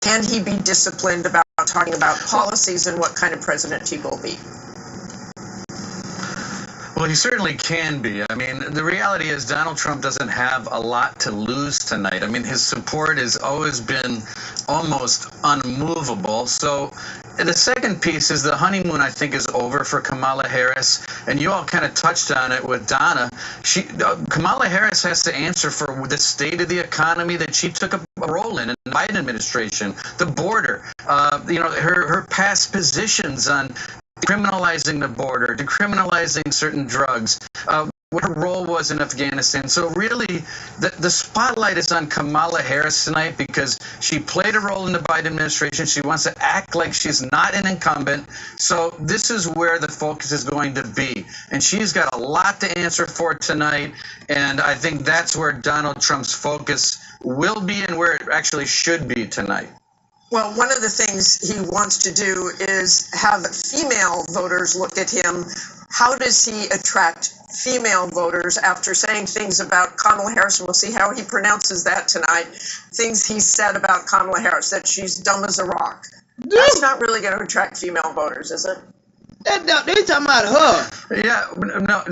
Can he be disciplined about talking about policies and what kind of president he will be? Well, he certainly can be. I mean, the reality is Donald Trump doesn't have a lot to lose tonight. I mean, his support has always been almost unmovable. So the second piece is the honeymoon, I think, is over for Kamala Harris. And you all kind of touched on it with Donna. Kamala Harris has to answer for the state of the economy that she took a role in the Biden administration, the border, her past positions on decriminalizing the border, decriminalizing certain drugs, what her role was in Afghanistan. So really, the spotlight is on Kamala Harris tonight because she played a role in the Biden administration. She wants to act like she's not an incumbent. So this is where the focus is going to be. And she's got a lot to answer for tonight. And I think that's where Donald Trump's focus will be and where it actually should be tonight. Well, one of the things he wants to do is have female voters look at him. How does he attract female voters after saying things about Kamala Harris? And we'll see how he pronounces that tonight. Things he said about Kamala Harris, that she's dumb as a rock. That's not really going to attract female voters, is it? They talking about her. Yeah,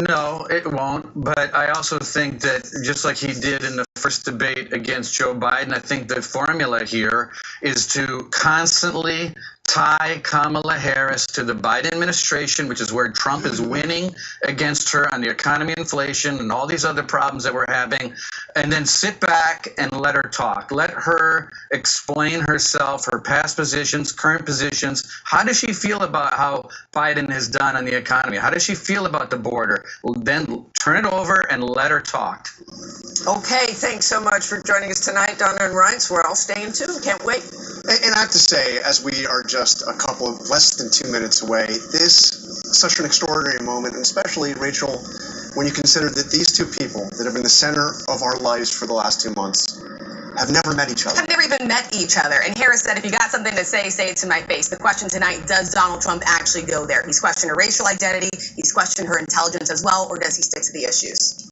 no, it won't. But I also think that just like he did in the first debate against Joe Biden, I think the formula here is to constantly tie Kamala Harris to the Biden administration, which is where Trump is winning against her on the economy, inflation, and all these other problems that we're having, and then sit back and let her talk. Let her explain herself, her past positions, current positions. How does she feel about how Biden has done on the economy? How does she feel about the border? Well, then turn it over and let her talk. Okay, thanks so much for joining us tonight, Donna and Reince. We're all staying tuned. Can't wait. And I have to say, as we are just a couple of less than 2 minutes away, this is such an extraordinary moment, and especially, Rachel, when you consider that these two people that have been the center of our lives for the last 2 months have never met each other. Have never even met each other. And Harris said, if you got something to say it to my face. The question tonight, does Donald Trump actually go there? He's questioned her racial identity. He's questioned her intelligence as well, or does he stick to the issues?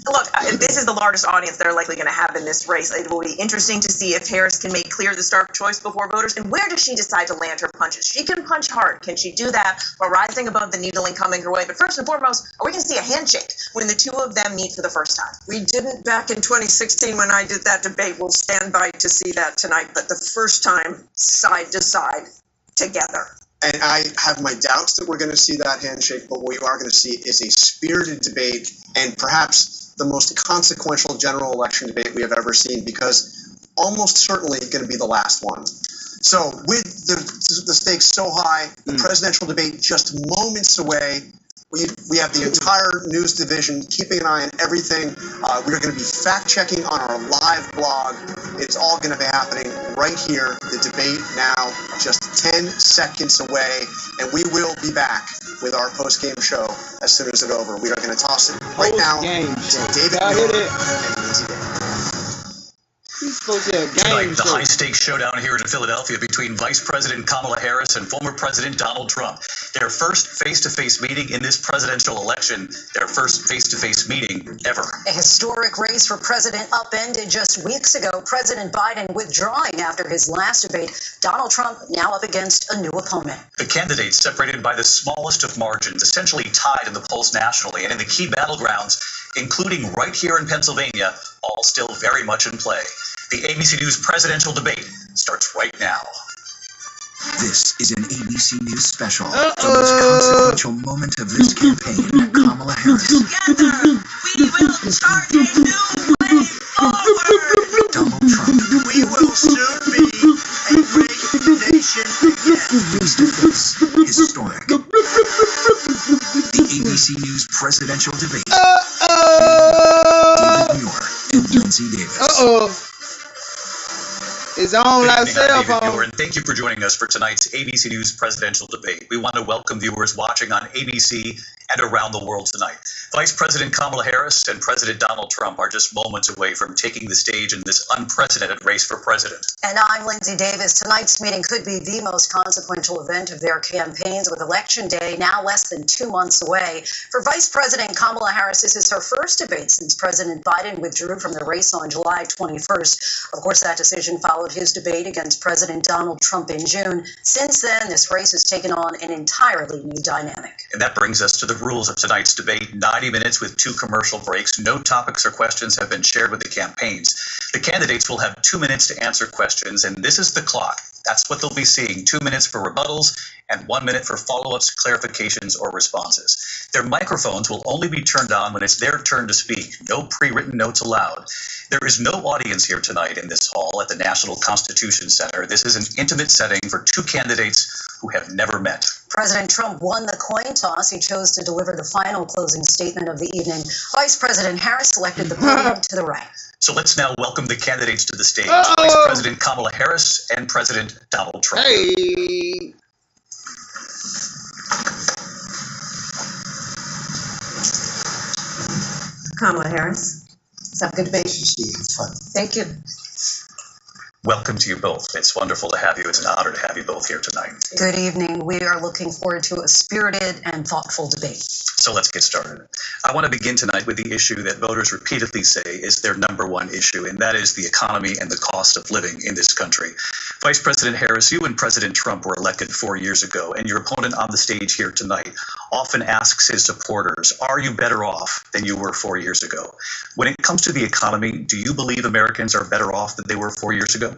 Look, this is the largest audience they're likely going to have in this race. It will be interesting to see if Harris can make clear the stark choice before voters. And where does she decide to land her punches? She can punch hard. Can she do that while rising above the needling coming her way? But first and foremost, are we going to see a handshake when the two of them meet for the first time? We didn't back in 2016 when I did that debate. We'll stand by to see that tonight. But the first time, side to side, together. And I have my doubts that we're going to see that handshake, but what we are going to see is a spirited debate and perhaps the most consequential general election debate we have ever seen, because almost certainly going to be the last one. So with the stakes so high, the presidential debate just moments away, we have the entire news division keeping an eye on everything. We are going to be fact-checking on our live blog. It's all going to be happening right here. The debate now just 10 seconds away, and we will be back with our post-game show as soon as it's over. We are going to toss it right now to David Miller and Lindsay Davis. Tonight, the high-stakes showdown here in Philadelphia between Vice President Kamala Harris and former President Donald Trump. Their first face-to-face meeting in this presidential election. Their first face-to-face meeting ever. A historic race for president upended just weeks ago. President Biden withdrawing after his last debate. Donald Trump now up against a new opponent. The candidates separated by the smallest of margins, essentially tied in the polls nationally and in the key battlegrounds, including right here in Pennsylvania, all still very much in play. The ABC News presidential debate starts right now. This is an ABC News special. The most consequential moment of this campaign, Kamala Harris. Together, we will start a new way forward. Donald Trump. We will soon be a great nation again. Face to face, historic. The ABC News presidential debate. David Muir and Lindsay Davis. It's on like cell phone. And thank you for joining us for tonight's ABC News presidential debate. We want to welcome viewers watching on ABC and around the world tonight. Vice President Kamala Harris and President Donald Trump are just moments away from taking the stage in this unprecedented race for president. And I'm Lindsay Davis. Tonight's meeting could be the most consequential event of their campaigns, with Election Day now less than 2 months away. For Vice President Kamala Harris, this is her first debate since President Biden withdrew from the race on July 21st. Of course, that decision followed his debate against President Donald Trump in June. Since then, this race has taken on an entirely new dynamic. And that brings us to the rules of tonight's debate. 90 minutes with 2 commercial breaks. No topics or questions have been shared with the campaigns. The candidates will have 2 minutes to answer questions, and this is the clock. That's what they'll be seeing. 2 minutes for rebuttals and 1 minute for follow-ups, clarifications, or responses. Their microphones will only be turned on when it's their turn to speak. No pre-written notes allowed. There is no audience here tonight in this hall at the National Constitution Center. This is an intimate setting for 2 candidates who have never met. President Trump won the coin toss. He chose to deliver the final closing statement of the evening. Vice President Harris selected the podium to the right. So let's now welcome the candidates to the stage. Uh-oh. Vice President Kamala Harris and President Donald Trump. Hey. Kamala Harris. Let's have a good debate. Thank you. Welcome to you both. It's wonderful to have you. It's an honor to have you both here tonight. Good evening. We are looking forward to a spirited and thoughtful debate. So let's get started. I want to begin tonight with the issue that voters repeatedly say is their number one issue, and that is the economy and the cost of living in this country. Vice President Harris, you and President Trump were elected 4 years ago, and your opponent on the stage here tonight often asks his supporters, are you better off than you were 4 years ago? When it comes to the economy, do you believe Americans are better off than they were 4 years ago?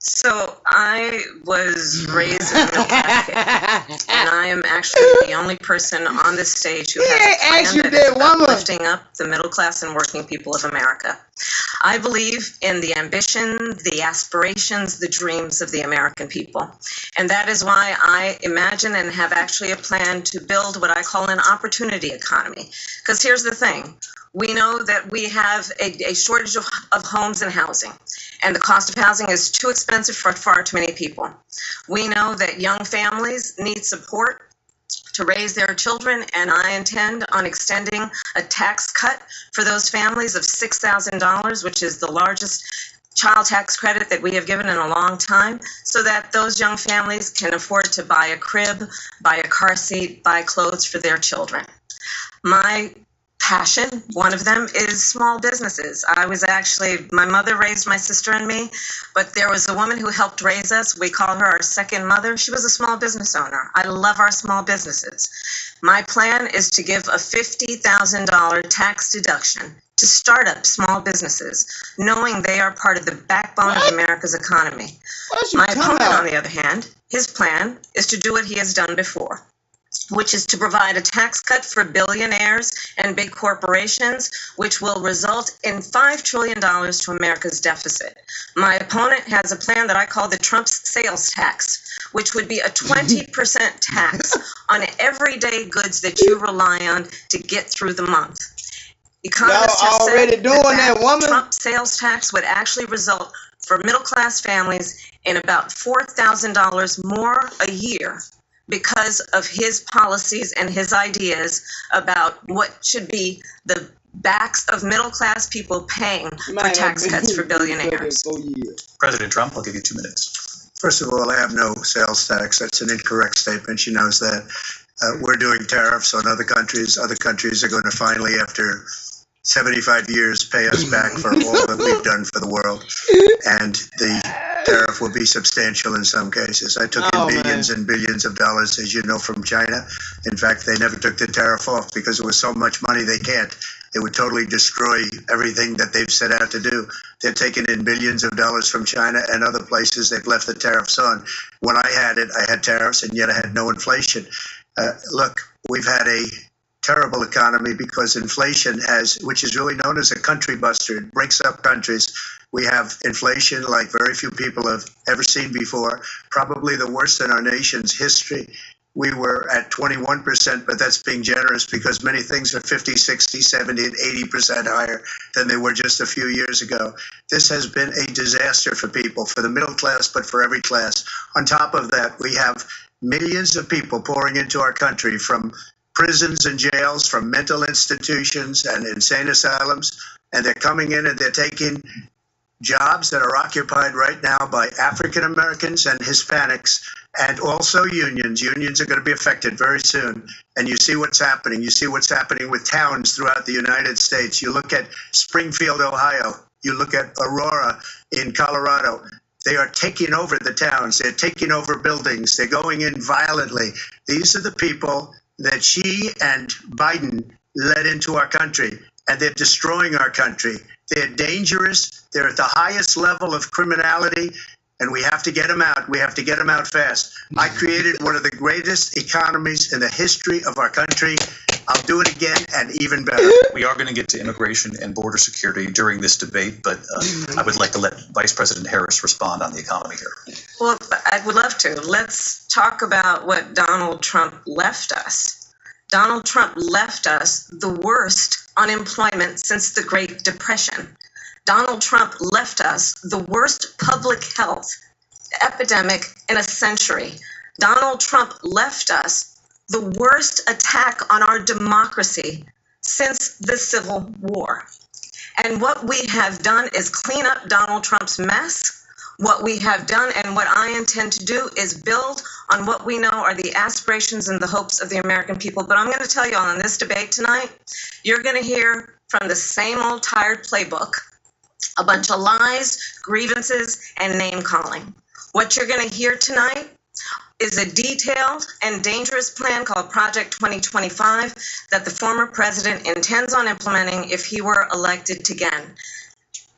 So I was raised in the middle class kid, and I am actually the only person on this stage who has a plan that is about lifting up the middle class and working people of America. I believe in the ambition, the aspirations, the dreams of the American people. And that is why I imagine and have actually a plan to build what I call an opportunity economy. Because here's the thing. We know that we have a shortage of homes and housing, and the cost of housing is too expensive for far too many people. We know that young families need support to raise their children, and I intend on extending a tax cut for those families of $6,000, which is the largest child tax credit that we have given in a long time, so that those young families can afford to buy a crib, buy a car seat, buy clothes for their children. My passion, one of them, is small businesses. My mother raised my sister and me, but there was a woman who helped raise us. We call her our second mother. She was a small business owner. I love our small businesses. My plan is to give a $50,000 tax deduction to start up small businesses, knowing they are part of the backbone of America's economy. My opponent, on the other hand, his plan is to do what he has done before, which is to provide a tax cut for billionaires and big corporations, which will result in $5 trillion to America's deficit. My opponent has a plan that I call the Trump's sales tax, which would be a 20% tax on everyday goods that you rely on to get through the month. Economists have said that Trump sales tax would actually result for middle-class families in about $4,000 more a year, because of his policies and his ideas about what should be the backs of middle-class people paying for tax cuts for billionaires. President Trump, I'll give you 2 minutes. First of all, I have no sales tax. That's an incorrect statement. She knows that. We're doing tariffs on other countries. Other countries are going to finally, after 75 years, pay us back for all that we've done for the world. And the tariff will be substantial in some cases. I took in billions and billions of dollars, as you know, from China. In fact, they never took the tariff off because it was so much money they can't. It would totally destroy everything that they've set out to do. They're taking in billions of dollars from China and other places. They've left the tariffs on. When I had it, I had tariffs, and yet I had no inflation. Look, we've had a terrible economy because inflation which is really known as a country buster. It breaks up countries. We have inflation like very few people have ever seen before, probably the worst in our nation's history. We were at 21%, but that's being generous because many things are 50, 60, 70, and 80% higher than they were just a few years ago. This has been a disaster for people, for the middle class, but for every class. On top of that, we have millions of people pouring into our country from prisons and jails, from mental institutions and insane asylums, and they're coming in and they're taking jobs that are occupied right now by African Americans and Hispanics, and also unions. Unions are going to be affected very soon. And you see what's happening. You see what's happening with towns throughout the United States. You look at Springfield, Ohio. You look at Aurora in Colorado. They are taking over the towns. They're taking over buildings. They're going in violently. These are the people that Xi and Biden led into our country, and they're destroying our country. They're dangerous. They're at the highest level of criminality, and we have to get them out. We have to get them out fast. I created one of the greatest economies in the history of our country. I'll do it again and even better. We are going to get to immigration and border security during this debate, but I would like to let Vice President Harris respond on the economy here. Well, I would love to. Let's talk about what Donald Trump left us. Donald Trump left us the worst unemployment since the Great Depression. Donald Trump left us the worst public health epidemic in a century. Donald Trump left us the worst attack on our democracy since the Civil War. And what we have done is clean up Donald Trump's mess. What we have done and what I intend to do is build on what we know are the aspirations and the hopes of the American people. But I'm going to tell you all in this debate tonight, you're going to hear from the same old tired playbook, a bunch of lies, grievances, and name-calling. What you're going to hear tonight is a detailed and dangerous plan called Project 2025 that the former president intends on implementing if he were elected again.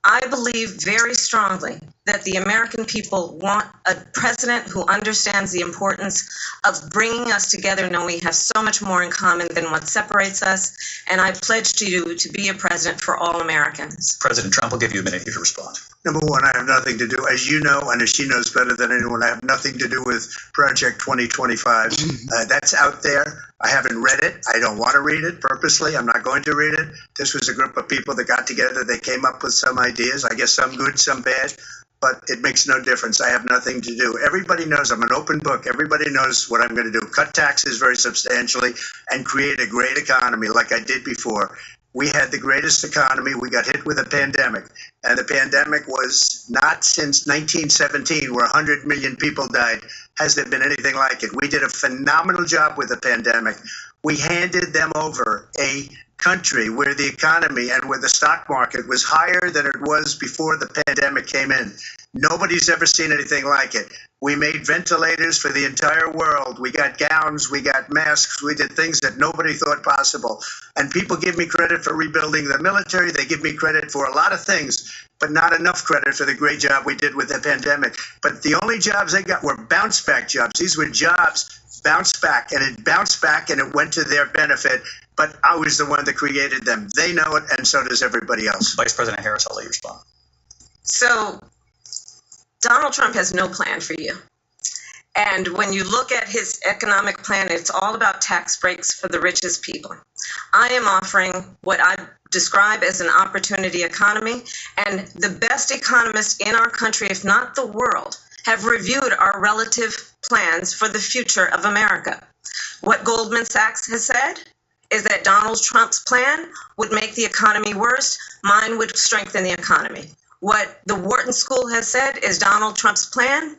I believe very strongly that the American people want a president who understands the importance of bringing us together, knowing we have so much more in common than what separates us. And I pledge to you to be a president for all Americans. President Trump, will give you a minute here to respond. Number one, I have nothing to do, as you know, and as she knows better than anyone, I have nothing to do with Project 2025. That's out there. I haven't read it. I don't want to read it purposely. I'm not going to read it. This was a group of people that got together. They came up with some ideas, I guess some good, some bad, but it makes no difference. I have nothing to do. Everybody knows I'm an open book. Everybody knows what I'm going to do. Cut taxes very substantially and create a great economy like I did before. We had the greatest economy. We got hit with a pandemic, and the pandemic was not since 1917, where 100 million people died, has there been anything like it. We did a phenomenal job with the pandemic. We handed them over a country where the economy and where the stock market was higher than it was before the pandemic came in. Nobody's ever seen anything like it. We made ventilators for the entire world. We got gowns, we got masks, we did things that nobody thought possible. And people give me credit for rebuilding the military. They give me credit for a lot of things, but not enough credit for the great job we did with the pandemic. But the only jobs they got were bounce back jobs. These were jobs bounced back, and it bounced back and it went to their benefit. But I was the one that created them. They know it, and so does everybody else. Vice President Harris, I'll let you respond. So Donald Trump has no plan for you. And when you look at his economic plan, it's all about tax breaks for the richest people. I am offering what I describe as an opportunity economy, and the best economists in our country, if not the world, have reviewed our relative plans for the future of America. What Goldman Sachs has said is that Donald Trump's plan would make the economy worse. Mine would strengthen the economy. What the Wharton School has said is Donald Trump's plan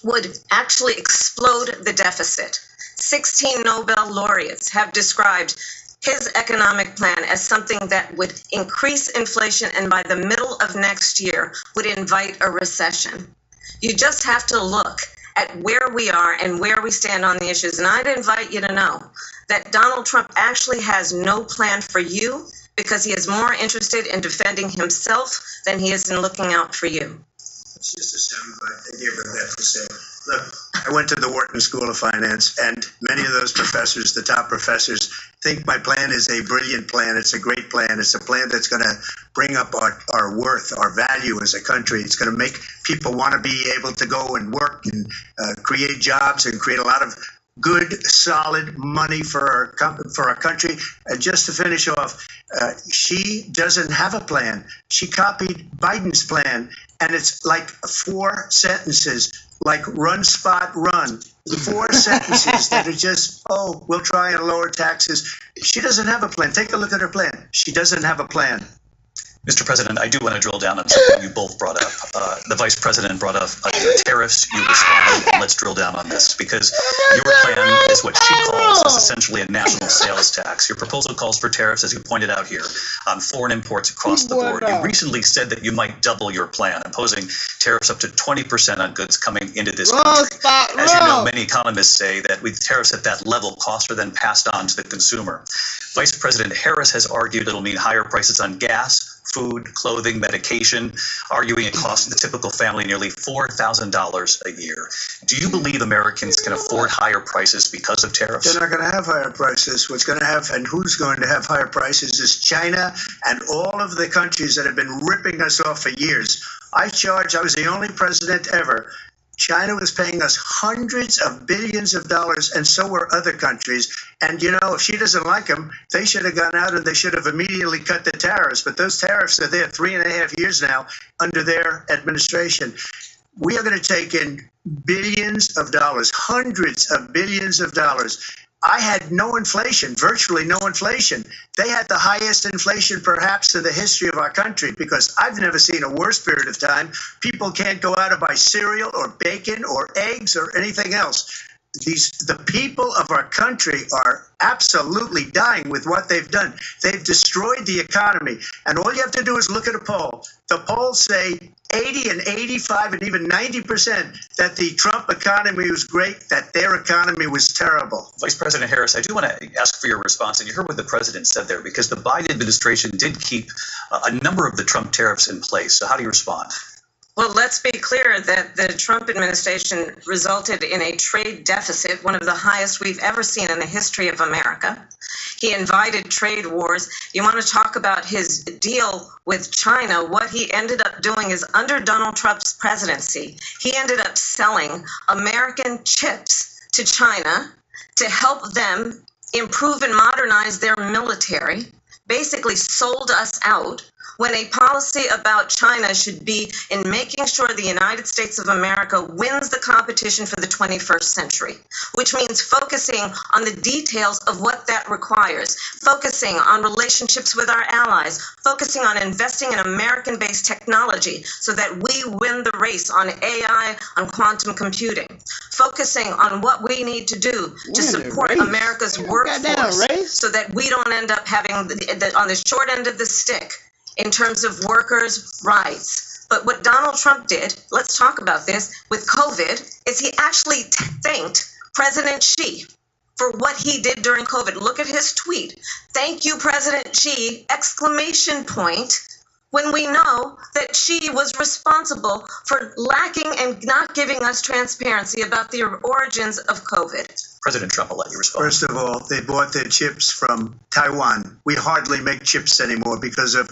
would actually explode the deficit. 16 Nobel laureates have described his economic plan as something that would increase inflation and by the middle of next year would invite a recession. You just have to look at where we are and where we stand on the issues. And I'd invite you to know that Donald Trump actually has no plan for you because he is more interested in defending himself than he is in looking out for you. It's just a soundbite. They gave her that to say. Look, I went to the Wharton School of Finance, and many of those professors, the top professors, think my plan is a brilliant plan. It's a great plan. It's a plan that's going to bring up our worth, our value as a country. It's going to make people want to be able to go and work and create jobs and create a lot of good, solid money for our country. And just to finish off, she doesn't have a plan. She copied Biden's plan, and it's like 4 sentences, like run, spot, run. 4 sentences that are just, oh, we'll try and lower taxes. She doesn't have a plan. Take a look at her plan. She doesn't have a plan. Mr. President, I do want to drill down on something you both brought up. The Vice President brought up tariffs. You responded, and let's drill down on this, because your plan is what she calls is essentially a national sales tax. Your proposal calls for tariffs, as you pointed out here, on foreign imports across the board. You recently said that you might double your plan, imposing tariffs up to 20% on goods coming into this country. As you know, many economists say that with tariffs at that level, costs are then passed on to the consumer. Vice President Harris has argued it'll mean higher prices on gas, food, clothing, medication, arguing it costs the typical family nearly $4,000 a year. Do you believe Americans can afford higher prices because of tariffs? They're not going to have higher prices. What's going to have, and who's going to have higher prices, is China and all of the countries that have been ripping us off for years. I was the only president ever. China was paying us hundreds of billions of dollars, and so were other countries. And, you know, if she doesn't like them, they should have gone out and they should have immediately cut the tariffs. But those tariffs are there 3.5 years now under their administration. We are going to take in billions of dollars, hundreds of billions of dollars. I had no inflation, virtually no inflation. They had the highest inflation perhaps in the history of our country, because I've never seen a worse period of time. People can't go out and buy cereal or bacon or eggs or anything else. The people of our country are absolutely dying with what they've done. They've destroyed the economy. And all you have to do is look at a poll. The polls say 80 and 85 and even 90% that the Trump economy was great, that their economy was terrible. Vice President Harris, I do want to ask for your response. And you heard what the president said there, because the Biden administration did keep a number of the Trump tariffs in place. So how do you respond? Well, let's be clear that the Trump administration resulted in a trade deficit, one of the highest we've ever seen in the history of America. He invited trade wars. You want to talk about his deal with China? What he ended up doing is, under Donald Trump's presidency, he ended up selling American chips to China to help them improve and modernize their military, basically sold us out, when a policy about China should be in making sure the United States of America wins the competition for the 21st century, which means focusing on the details of what that requires, focusing on relationships with our allies, focusing on investing in American-based technology so that we win the race on AI, on quantum computing, focusing on what we need to do to support America's workforce so that we don't end up having on the short end of the stick in terms of workers' rights. But what Donald Trump did, let's talk about this, with COVID, is he actually thanked President Xi for what he did during COVID. Look at his tweet. Thank you, President Xi, exclamation point, when we know that Xi was responsible for lacking and not giving us transparency about the origins of COVID. President Trump, I'll let you respond. First of all, they bought their chips from Taiwan. We hardly make chips anymore because of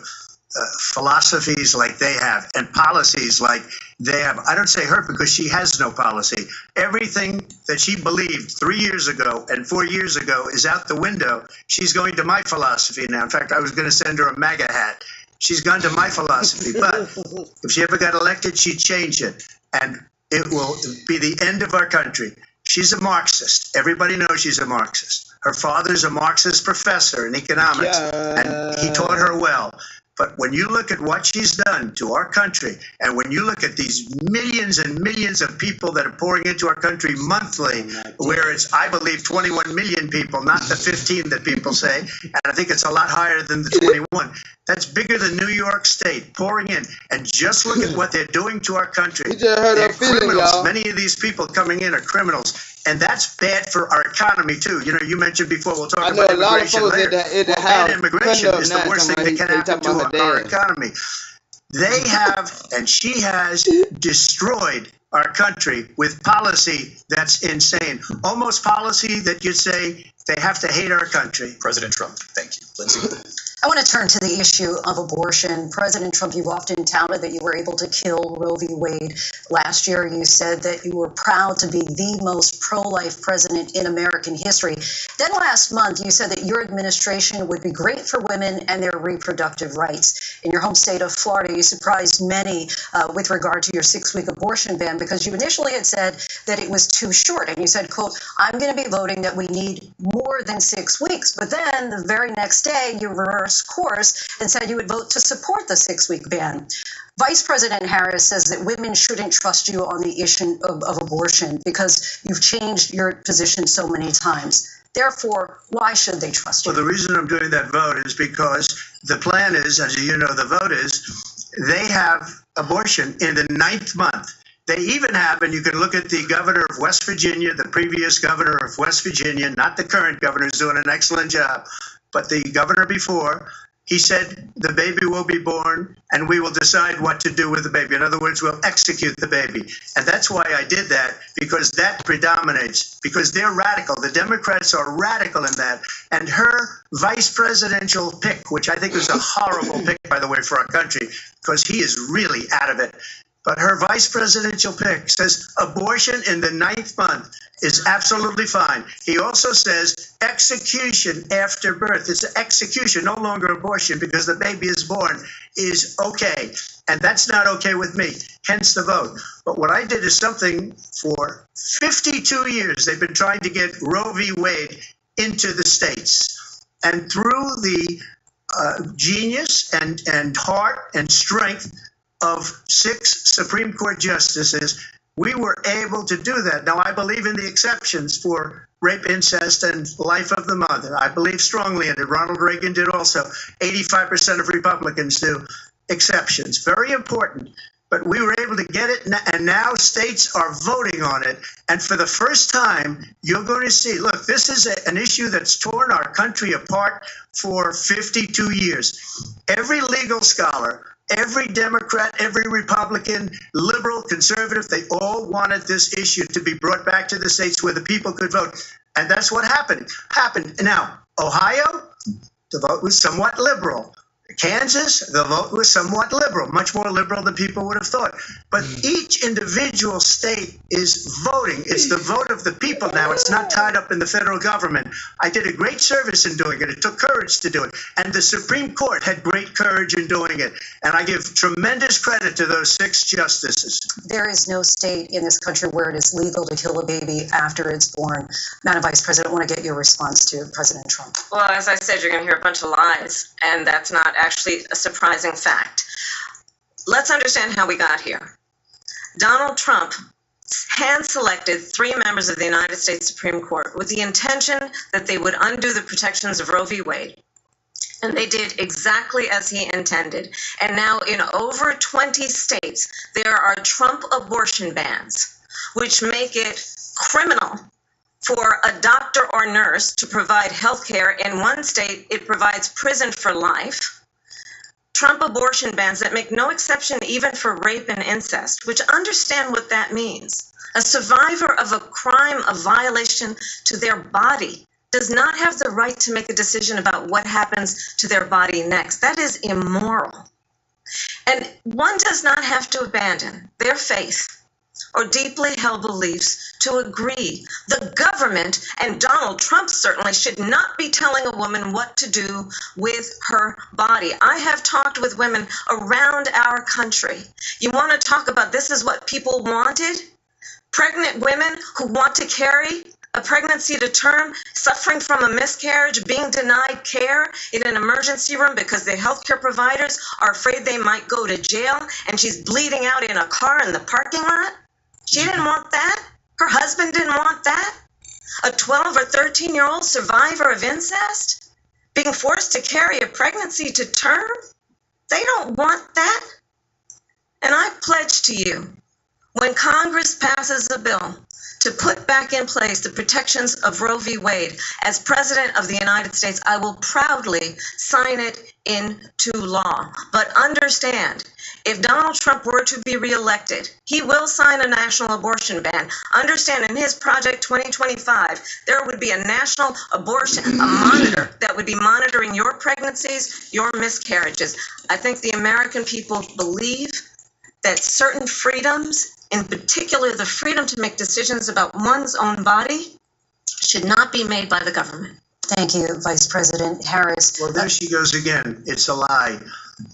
philosophies like they have and policies like they have. I don't say her because she has no policy. Everything that she believed 3 years ago and 4 years ago is out the window. She's going to my philosophy now. In fact, I was going to send her a MAGA hat. She's gone to my philosophy. But if she ever got elected, she'd change it. And it will be the end of our country. She's a Marxist. Everybody knows she's a Marxist. Her father's a Marxist professor in economics, and he taught her well. But when you look at what she's done to our country, and when you look at these millions and millions of people that are pouring into our country monthly, where it's, I believe, 21 million people, not the 15 that people say, and I think it's a lot higher than the 21. That's bigger than New York State pouring in. And just look at what they're doing to our country. They're criminals. Many of these people coming in are criminals. And that's bad for our economy, too. You know, you mentioned before, we'll talk about immigration later. Bad immigration is the worst thing that can happen to our economy. They have, and she has, destroyed our country with policy that's insane. Almost policy that you'd say they have to hate our country. President Trump, thank you. Lindsay. I want to turn to the issue of abortion. President Trump, you've often touted that you were able to kill Roe v. Wade. Last year, you said that you were proud to be the most pro-life president in American history. Then last month, you said that your administration would be great for women and their reproductive rights. In your home state of Florida, you surprised many with regard to your 6-week abortion ban because you initially had said that it was too short. And you said, quote, I'm going to be voting that we need more than 6 weeks. But then the very next day, you reversed course and said you would vote to support the 6-week ban. Vice President Harris says that women shouldn't trust you on the issue of abortion because you've changed your position so many times. Therefore, why should they trust you? Well, the reason I'm doing that vote is because the plan is, as you know, the vote is, they have abortion in the 9th month. They even have, and you can look at the governor of West Virginia, the previous governor of West Virginia, not the current governor, who's doing an excellent job, but the governor before, he said the baby will be born and we will decide what to do with the baby. In other words, we'll execute the baby. And that's why I did that, because that predominates, because they're radical. The Democrats are radical in that. And her vice presidential pick, which I think is a horrible pick, by the way, for our country, because he is really out of it. But her vice presidential pick says abortion in the 9th month is absolutely fine. He also says execution after birth. It's execution, no longer abortion, because the baby is born, is okay. And that's not okay with me, hence the vote. But what I did is something for 52 years. They've been trying to get Roe v. Wade into the states. And through the genius and heart and strength of 6 Supreme Court justices, we were able to do that. Now, I believe in the exceptions for rape, incest, and life of the mother. I believe strongly in it. Ronald Reagan did also. 85% of Republicans do exceptions. Very important. But we were able to get it, and now states are voting on it. And for the first time, you're going to see, look, this is an issue that's torn our country apart for 52 years. Every legal scholar, every Democrat, every Republican, liberal, conservative, they all wanted this issue to be brought back to the states where the people could vote. And that's what happened. Now, Ohio, the vote was somewhat liberal. Kansas, the vote was somewhat liberal, much more liberal than people would have thought. But each individual state is voting. It's the vote of the people now. It's not tied up in the federal government. I did a great service in doing it. It took courage to do it. And the Supreme Court had great courage in doing it. And I give tremendous credit to those 6 justices. There is no state in this country where it is legal to kill a baby after it's born. Madam Vice President, I want to get your response to President Trump. Well, as I said, you're going to hear a bunch of lies, and that's not actually a surprising fact. Let's understand how we got here. Donald Trump hand-selected 3 members of the United States Supreme Court with the intention that they would undo the protections of Roe v. Wade. And they did exactly as he intended. And now in over 20 states, there are Trump abortion bans, which make it criminal for a doctor or nurse to provide health care. In one state, it provides prison for life. Trump abortion bans that make no exception even for rape and incest, which understand what that means. A survivor of a crime of violation to their body does not have the right to make a decision about what happens to their body next. That is immoral. And one does not have to abandon their faith or deeply held beliefs to agree. The government, and Donald Trump certainly, should not be telling a woman what to do with her body. I have talked with women around our country. You want to talk about this is what people wanted? Pregnant women who want to carry a pregnancy to term, suffering from a miscarriage, being denied care in an emergency room because the healthcare providers are afraid they might go to jail, and she's bleeding out in a car in the parking lot. She didn't want that. Her husband didn't want that. A 12 or 13-year-old survivor of incest being forced to carry a pregnancy to term. They don't want that. And I pledge to you, When Congress passes a bill to put back in place the protections of Roe v. Wade, as President of the United States, I will proudly sign it into law. But understand, if Donald Trump were to be reelected, he will sign a national abortion ban. Understand, in his Project 2025, there would be a national abortion, a monitor that would be monitoring your pregnancies, your miscarriages. I think the American people believe that certain freedoms, in particular the freedom to make decisions about one's own body, should not be made by the government. Thank you, Vice President Harris. Well, there she goes again. It's a lie.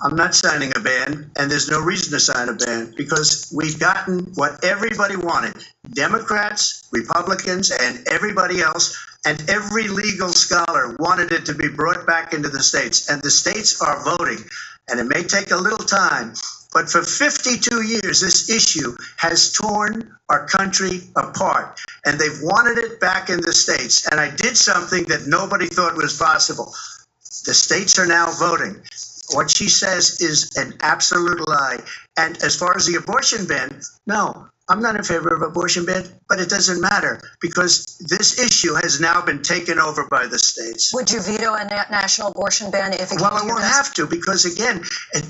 I'm not signing a ban, and there's no reason to sign a ban because we've gotten what everybody wanted. Democrats, Republicans, and everybody else, and every legal scholar wanted it to be brought back into the states, and the states are voting. And it may take a little time, but for 52 years, this issue has torn our country apart, and they've wanted it back in the states. And I did something that nobody thought was possible. The states are now voting. What she says is an absolute lie. And as far as the abortion ban, no, I'm not in favor of abortion ban, but it doesn't matter because this issue has now been taken over by the states. Would you veto a national abortion ban if it came Well, to I your won't desk? have to because, again,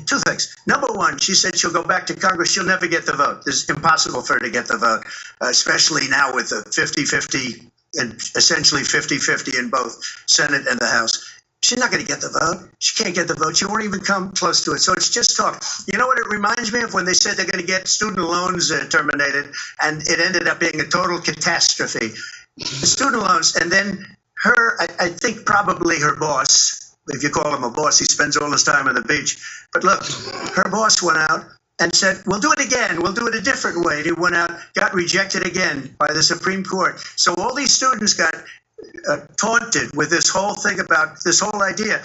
two things. Number one, she said she'll go back to Congress. She'll never get the vote. It's impossible for her to get the vote, especially now with the 50-50 and essentially 50-50 in both Senate and the House. She's not going to get the vote. She can't get the vote. She won't even come close to it. So it's just talk. You know what it reminds me of when they said they're going to get student loans terminated, and it ended up being a total catastrophe. The student loans, and then her, I think probably her boss, if you call him a boss, he spends all his time on the beach. But look, her boss went out and said, we'll do it again. We'll do it a different way. And he went out, got rejected again by the Supreme Court. So all these students got taunted with this whole thing about this whole idea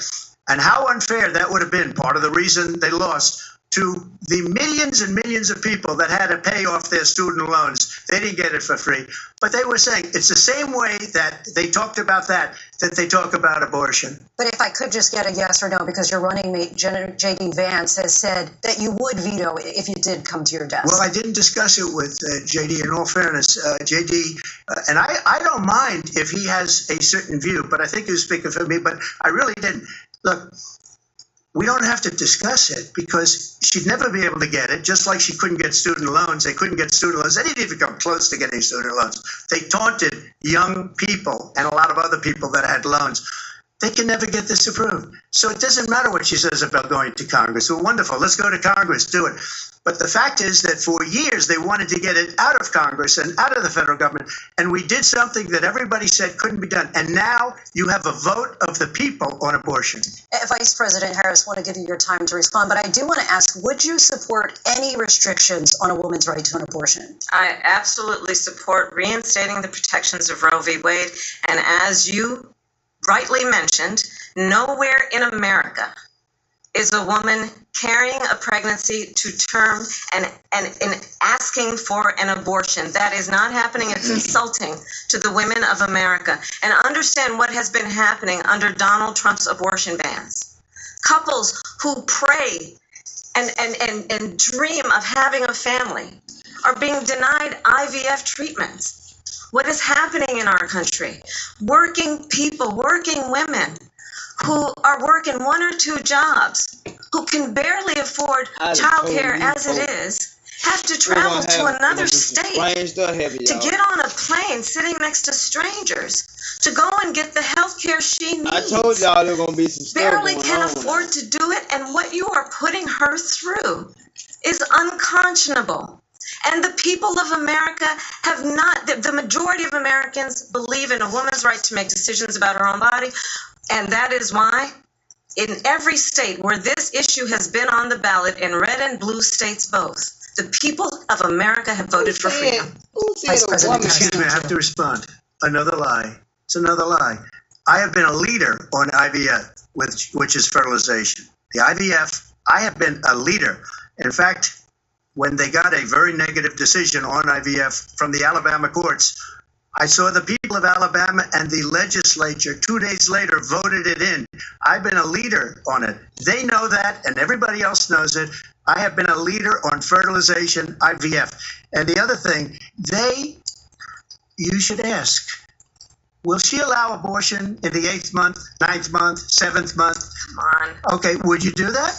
and how unfair that would have been. Part of the reason they lost to the millions and millions of people that had to pay off their student loans. They didn't get it for free. But they were saying it's the same way that they talked about that they talk about abortion. But if I could just get a yes or no, because your running mate, J.D. Vance, has said that you would veto it if you did come to your desk. Well, I didn't discuss it with J.D. In all fairness, J.D., and I don't mind if he has a certain view, but I think he was speaking for me, but I really didn't. Look, we don't have to discuss it because she'd never be able to get it, just like she couldn't get student loans. They couldn't get student loans. They didn't even come close to getting student loans. They taunted young people and a lot of other people that had loans. They can never get this approved. So it doesn't matter what she says about going to Congress. Well, wonderful. Let's go to Congress. Do it. But the fact is that for years they wanted to get it out of Congress and out of the federal government. And we did something that everybody said couldn't be done. And now you have a vote of the people on abortion. Vice President Harris, I want to give you your time to respond, but I do want to ask, would you support any restrictions on a woman's right to an abortion? I absolutely support reinstating the protections of Roe v. Wade. And as you rightly mentioned, nowhere in America is a woman carrying a pregnancy to term and asking for an abortion. That is not happening. It's insulting to the women of America. And understand what has been happening under Donald Trump's abortion bans. Couples who pray and dream of having a family are being denied IVF treatments. What is happening in our country? Working people, working women who are working one or two jobs, who can barely afford childcare as it is, have to travel to another state to get on a plane sitting next to strangers to go and get the health care she needs. I told y'all there gonna be some stuff Barely going can on. afford to do it, and what you are putting her through is unconscionable. And the people of America have not, the majority of Americans believe in a woman's right to make decisions about her own body. And that is why in every state where this issue has been on the ballot, in red and blue states both, the people of America have voted for freedom. Excuse me, I have to respond. Another lie. It's another lie. I have been a leader on IVF, which is fertilization. The IVF, I have been a leader. In fact, when they got a very negative decision on IVF from the Alabama courts, I saw the people of Alabama and the legislature 2 days later voted it in. I've been a leader on it. They know that, and everybody else knows it. I have been a leader on fertilization, IVF. And the other thing, you should ask, will she allow abortion in the 8th month, 9th month, 7th month? Come on. Okay, would you do that?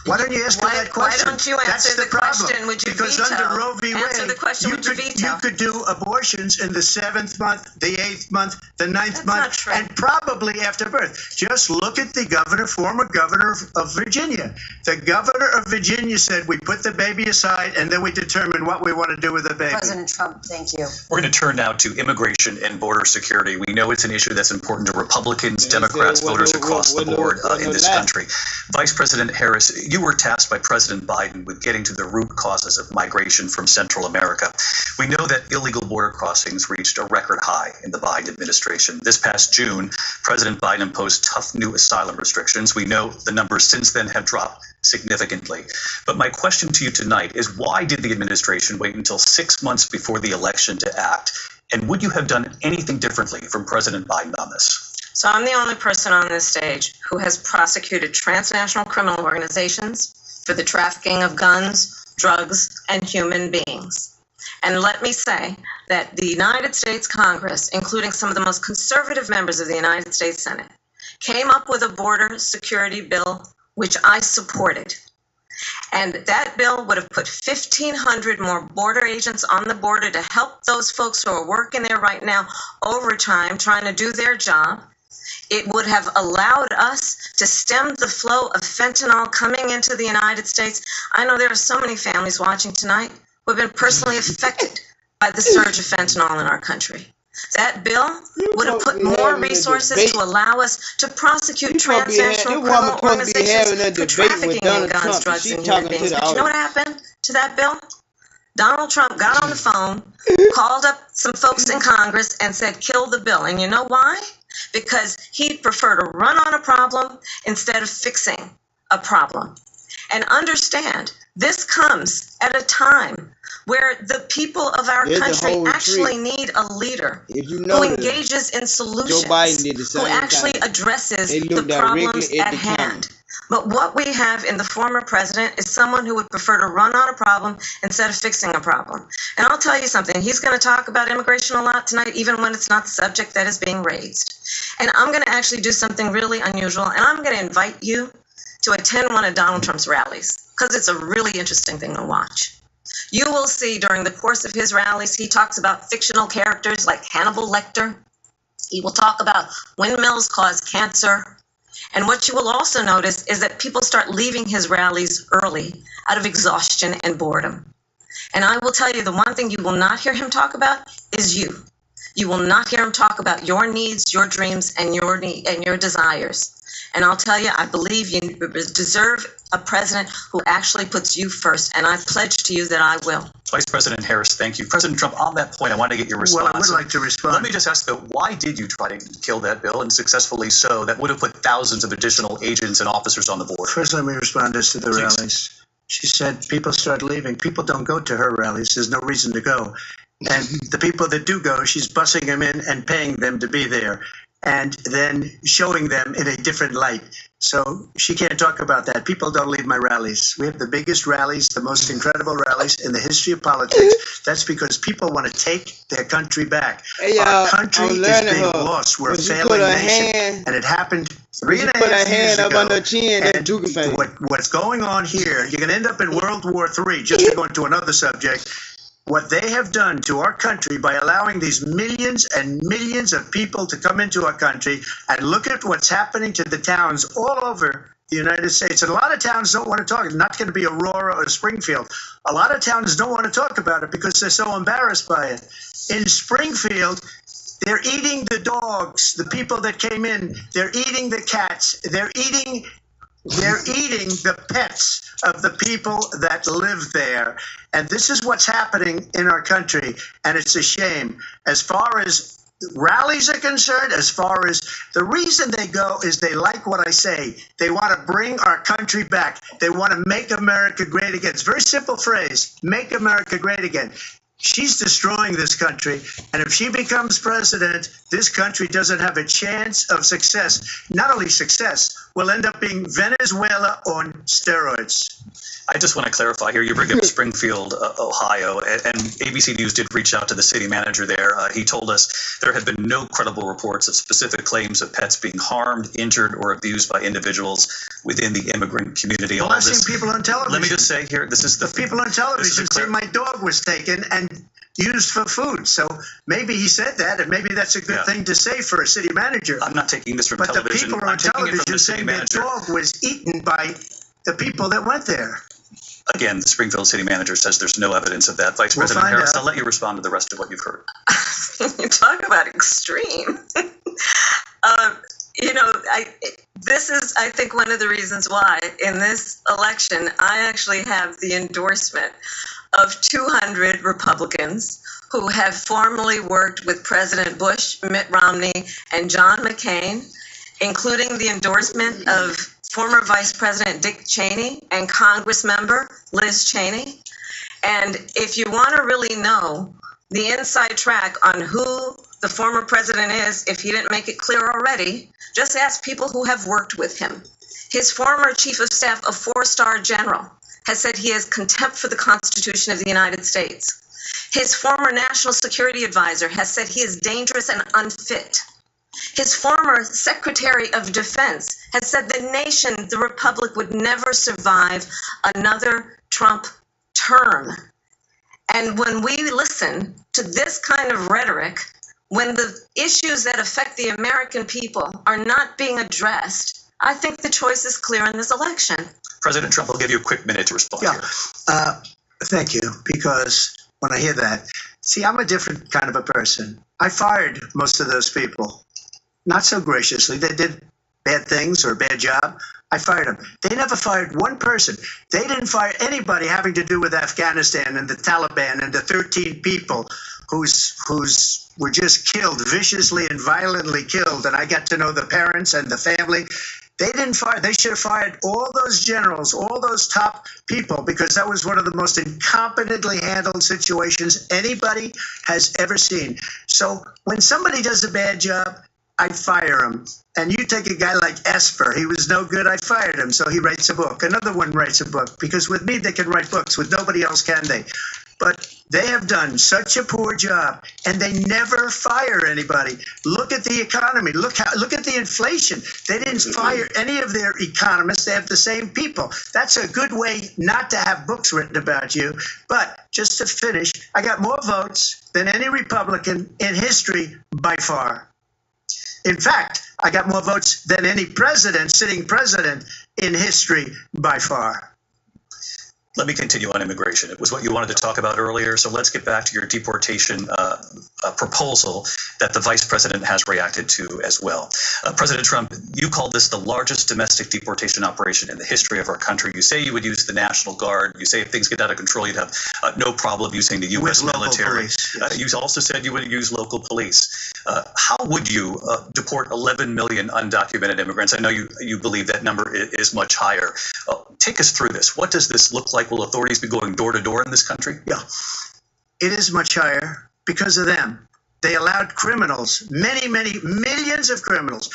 Why don't you ask her that question? Why don't you answer the question? Would you because veto? under Roe v. Answer Wade, the question. Would you veto? you could do abortions in the 7th month, the 8th month, the 9th That's month, not true. and probably after birth. Just look at the former governor of Virginia. The governor of Virginia said we put the baby aside and then we determine what we want to do with the baby. President Trump, thank you. We're going to turn now to immigration and border security. We know it's an issue that's important to Republicans, Democrats, voters across the board in this country. Vice President Harris, you were tasked by President Biden with getting to the root causes of migration from Central America. We know that illegal border crossings reached a record high in the Biden administration. This past June, President Biden imposed tough new asylum restrictions. We know the numbers since then have dropped significantly. But my question to you tonight is, why did the administration wait until 6 months before the election to act? And would you have done anything differently from President Biden on this? So I'm the only person on this stage who has prosecuted transnational criminal organizations for the trafficking of guns, drugs, and human beings. And let me say that the United States Congress, including some of the most conservative members of the United States Senate, came up with a border security bill, which I supported. And that bill would have put 1,500 more border agents on the border to help those folks who are working there right now overtime, trying to do their job. It would have allowed us to stem the flow of fentanyl coming into the United States. I know there are so many families watching tonight who have been personally affected by the surge of fentanyl in our country. That bill would have put more resources to allow us to prosecute transnational criminal organizations for trafficking in guns, drugs, and human beings. But you know what happened to that bill? Donald Trump got on the phone, called up some folks in Congress, and said, kill the bill. And you know why? Because he'd prefer to run on a problem instead of fixing a problem. And understand, this comes at a time where the people of our country actually need a leader who engages in solutions, who actually addresses the problems at hand. But what we have in the former president is someone who would prefer to run on a problem instead of fixing a problem. And I'll tell you something, he's going to talk about immigration a lot tonight, even when it's not the subject that is being raised. And I'm going to actually do something really unusual, and I'm going to invite you to attend one of Donald Trump's rallies, because it's a really interesting thing to watch. You will see during the course of his rallies, he talks about fictional characters like Hannibal Lecter. He will talk about windmills cause cancer. And what you will also notice is that people start leaving his rallies early out of exhaustion and boredom. And I will tell you, the one thing you will not hear him talk about is you. You will not hear him talk about your needs, your dreams, and your desires. And I'll tell you, I believe you deserve a president who actually puts you first. And I pledge to you that I will. Vice President Harris, thank you. President Trump, on that point, I want to get your response. Well, I would like to respond. Let me just ask, though, why did you try to kill that bill, and successfully so, that would have put thousands of additional agents and officers on the board? First, let me respond as to the rallies. She said people start leaving. People don't go to her rallies. There's no reason to go. And the people that do go, she's bussing them in and paying them to be there, and then showing them in a different light. So she can't talk about that. People don't leave my rallies. We have the biggest rallies, the most incredible rallies in the history of politics. That's because people want to take their country back. Our country is being lost. We're a failing nation. And it happened 3.5 years ago. And what's going on here, you're going to end up in World War III, just to go into another subject. What they have done to our country by allowing these millions and millions of people to come into our country, and look at what's happening to the towns all over the United States. And a lot of towns don't want to talk. It's not going to be Aurora or Springfield. A lot of towns don't want to talk about it because they're so embarrassed by it. In Springfield, they're eating the dogs, the people that came in. They're eating the cats. They're eating the pets of the people that live there. And this is what's happening in our country, and it's a shame. As far as rallies are concerned, as far as the reason they go is they like what I say. They want to bring our country back. They want to make America great again. It's a very simple phrase, make America great again. She's destroying this country, and if she becomes president, this country doesn't have a chance of success. Not only success, will end up being Venezuela on steroids. I just want to clarify here. You bring up Springfield, Ohio, and ABC News did reach out to the city manager there. He told us there have been no credible reports of specific claims of pets being harmed, injured, or abused by individuals within the immigrant community. Well, I've seen people on television. Let me just say here, this is the people on television say my dog was taken and used for food. So maybe he said that, and maybe that's a good thing to say for a city manager. I'm not taking this from but television. But the people on television saying their dog was eaten by the people that went there. Again, the Springfield city manager says there's no evidence of that. Vice President Harris, I'll let you respond to the rest of what you've heard. You talk about extreme. This is, I think, one of the reasons why in this election, I actually have the endorsement of 200 Republicans who have formerly worked with President Bush, Mitt Romney, and John McCain, including the endorsement of former Vice President Dick Cheney and Congress member Liz Cheney. And if you want to really know the inside track on who the former president is, if he didn't make it clear already, just ask people who have worked with him. His former chief of staff, a four-star general, has said he has contempt for the Constitution of the United States. His former national security advisor has said he is dangerous and unfit. His former Secretary of Defense has said the nation, the Republic, would never survive another Trump term. And when we listen to this kind of rhetoric, when the issues that affect the American people are not being addressed, I think the choice is clear in this election. President Trump will give you a quick minute to respond. Thank you, because when I hear that, see, I'm a different kind of a person. I fired most of those people. Not so graciously. They did bad things or a bad job. I fired them. They never fired one person. They didn't fire anybody having to do with Afghanistan and the Taliban and the 13 people who's were just killed, viciously and violently killed. And I got to know the parents and the family. They didn't fire. They should have fired all those generals, all those top people, because that was one of the most incompetently handled situations anybody has ever seen. So when somebody does a bad job, I fire him. And you take a guy like Esper. He was no good. I fired him. So he writes a book. Another one writes a book. Because with me, they can write books. With nobody else can they. But they have done such a poor job. And they never fire anybody. Look at the economy. Look at the inflation. They didn't fire any of their economists. They have the same people. That's a good way not to have books written about you. But just to finish, I got more votes than any Republican in history by far. In fact, I got more votes than any sitting president in history by far. Let me continue on immigration. It was what you wanted to talk about earlier, so let's get back to your deportation proposal that the vice president has reacted to as well. President Trump, you called this the largest domestic deportation operation in the history of our country. You say you would use the National Guard. You say if things get out of control, you'd have no problem using the U.S. military. You also said you would use local police. How would you deport 11 million undocumented immigrants? I know you believe that number is much higher. Take us through this. What does this look like? Will authorities be going door to door in this country? Yeah, it is much higher because of them. They allowed criminals, many millions of criminals.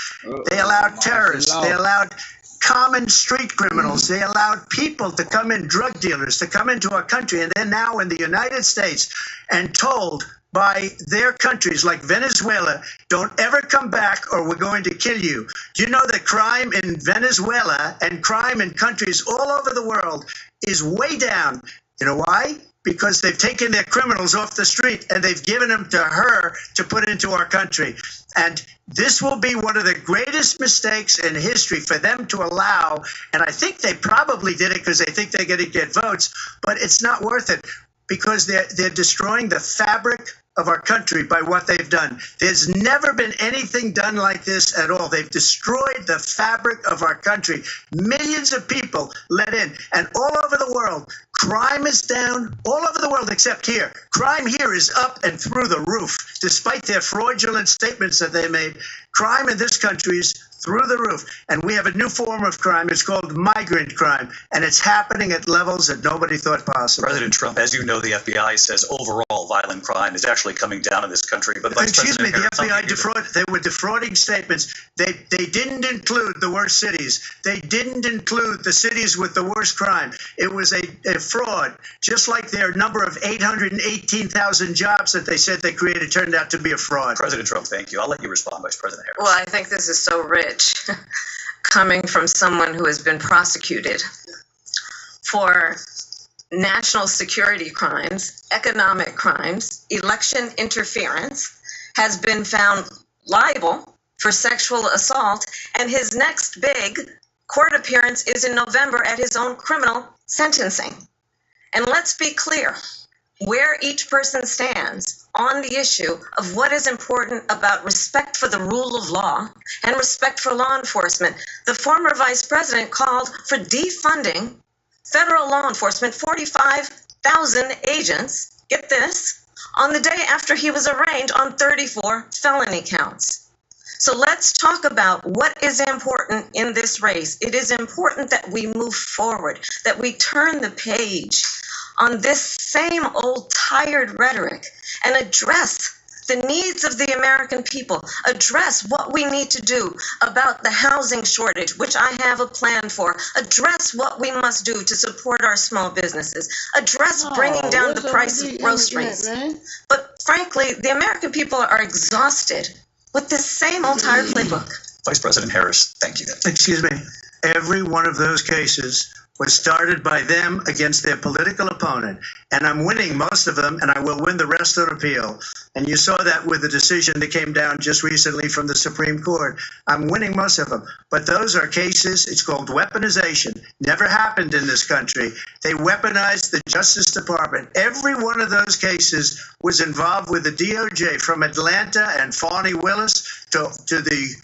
They allowed terrorists. They allowed common street criminals. They allowed people to come in, drug dealers, to come into our country. And they're now in the United States and told by their countries like Venezuela, don't ever come back or we're going to kill you. Do you know that crime in Venezuela and crime in countries all over the world is way down? You know why? Because they've taken their criminals off the street and they've given them to her to put into our country. And this will be one of the greatest mistakes in history for them to allow. And I think they probably did it because they think they're going to get votes, but it's not worth it because they're destroying the fabric of our country by what they've done. There's never been anything done like this at all. They've destroyed the fabric of our country. Millions of people let in. And all over the world, crime is down all over the world except here. Crime here is up and through the roof. Despite their fraudulent statements that they made, crime in this country is through the roof. And we have a new form of crime. It's called migrant crime, and it's happening at levels that nobody thought possible. President Trump, as you know, the FBI says overall violent crime is actually coming down in this country. But Vice Excuse me, President the Harris, FBI they were defrauding statements. They didn't include the worst cities. They didn't include the cities with the worst crime. It was a fraud, just like their number of 818,000 jobs that they said they created turned out to be a fraud. President Trump, thank you. I'll let you respond, Vice President Harris. Well, I think this is so rich coming from someone who has been prosecuted for national security crimes, economic crimes, election interference, has been found liable for sexual assault, and his next big court appearance is in November at his own criminal sentencing. And let's be clear where each person stands on the issue of what is important about respect for the rule of law and respect for law enforcement. The former vice president called for defunding federal law enforcement, 45,000 agents, get this, on the day after he was arraigned on 34 felony counts. So let's talk about what is important in this race. It is important that we move forward, that we turn the page on this same old tired rhetoric and address the needs of the American people, address what we need to do about the housing shortage, which I have a plan for, address what we must do to support our small businesses, address bringing down the price of groceries. But frankly, the American people are exhausted with this same old tired playbook. Vice President Harris, thank you. Excuse me. Every one of those cases was started by them against their political opponent. And I'm winning most of them, and I will win the rest on appeal. And you saw that with the decision that came down just recently from the Supreme Court. I'm winning most of them. But those are cases, it's called weaponization. Never happened in this country. They weaponized the Justice Department. Every one of those cases was involved with the DOJ, from Atlanta and Fani Willis to the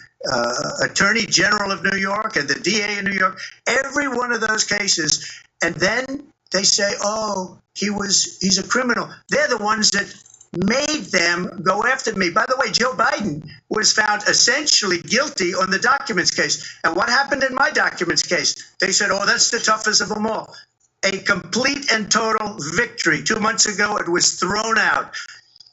Attorney General of New York and the DA in New York, every one of those cases. And then they say, oh, he's a criminal. They're the ones that made them go after me. By the way, Joe Biden was found essentially guilty on the documents case. And what happened in my documents case? They said, oh, that's the toughest of them all. A complete and total victory. 2 months ago, it was thrown out.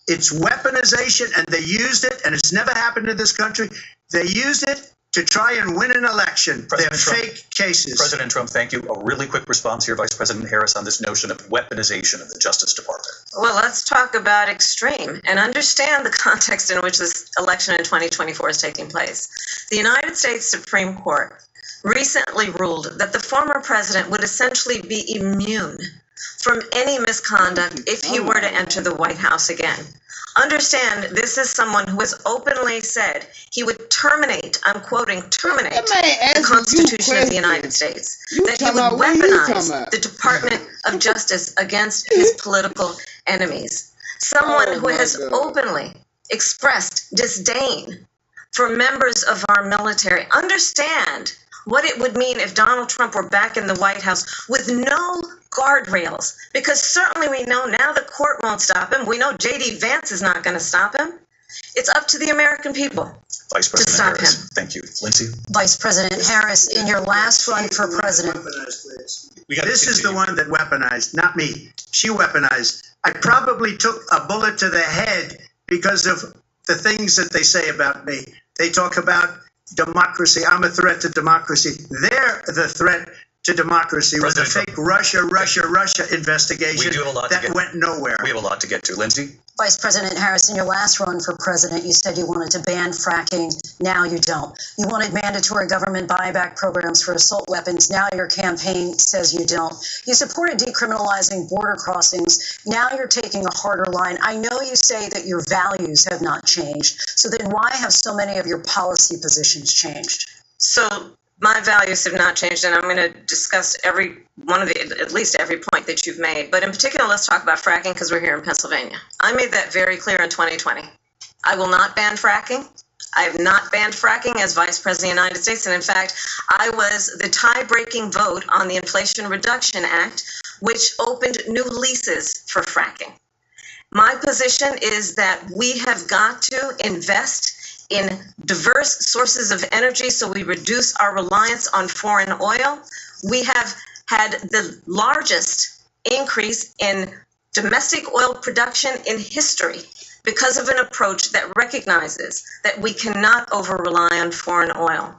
It's weaponization, and they used it, and it's never happened in this country. They used it to try and win an election. They're fake cases. President Trump, thank you. A really quick response here, Vice President Harris, on this notion of weaponization of the Justice Department. Well, let's talk about extreme and understand the context in which this election in 2024 is taking place. The United States Supreme Court recently ruled that the former president would essentially be immune from any misconduct if he were to enter the White House again. Understand, this is someone who has openly said he would terminate, I'm quoting, terminate the Constitution of the United States. That he would weaponize the Department of Justice against his political enemies. Someone who has openly expressed disdain for members of our military. Understand what it would mean if Donald Trump were back in the White House with no guardrails, because certainly we know now the court won't stop him. We know J.D. Vance is not going to stop him. It's up to the American people Vice President to stop Harris, him. Thank you. Lindsay? Vice President Harris, in your last run for president. This is the one that weaponized, not me. She weaponized. I probably took a bullet to the head because of the things that they say about me. They talk about democracy. I'm a threat to democracy. They're the threat to democracy with the fake Russia investigation that went nowhere. We have a lot to get to. Lindsay? Vice President Harris, in your last run for president, you said you wanted to ban fracking. Now you don't. You wanted mandatory government buyback programs for assault weapons. Now your campaign says you don't. You supported decriminalizing border crossings. Now you're taking a harder line. I know you say that your values have not changed. So then why have so many of your policy positions changed? So my values have not changed, and I'm going to discuss every one of at least every point that you've made. But in particular, let's talk about fracking because we're here in Pennsylvania. I made that very clear in 2020. I will not ban fracking. I have not banned fracking as Vice President of the United States. And in fact, I was the tie-breaking vote on the Inflation Reduction Act, which opened new leases for fracking. My position is that we have got to invest in diverse sources of energy so we reduce our reliance on foreign oil. We have had the largest increase in domestic oil production in history because of an approach that recognizes that we cannot over-rely on foreign oil.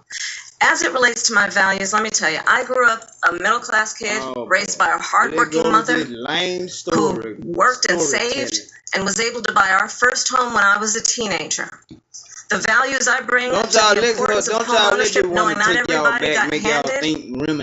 As it relates to my values, let me tell you, I grew up a middle-class kid, raised by a hardworking mother who worked and saved and was able to buy our first home when I was a teenager. The values I bring to the importance of home ownership, knowing not everybody got handed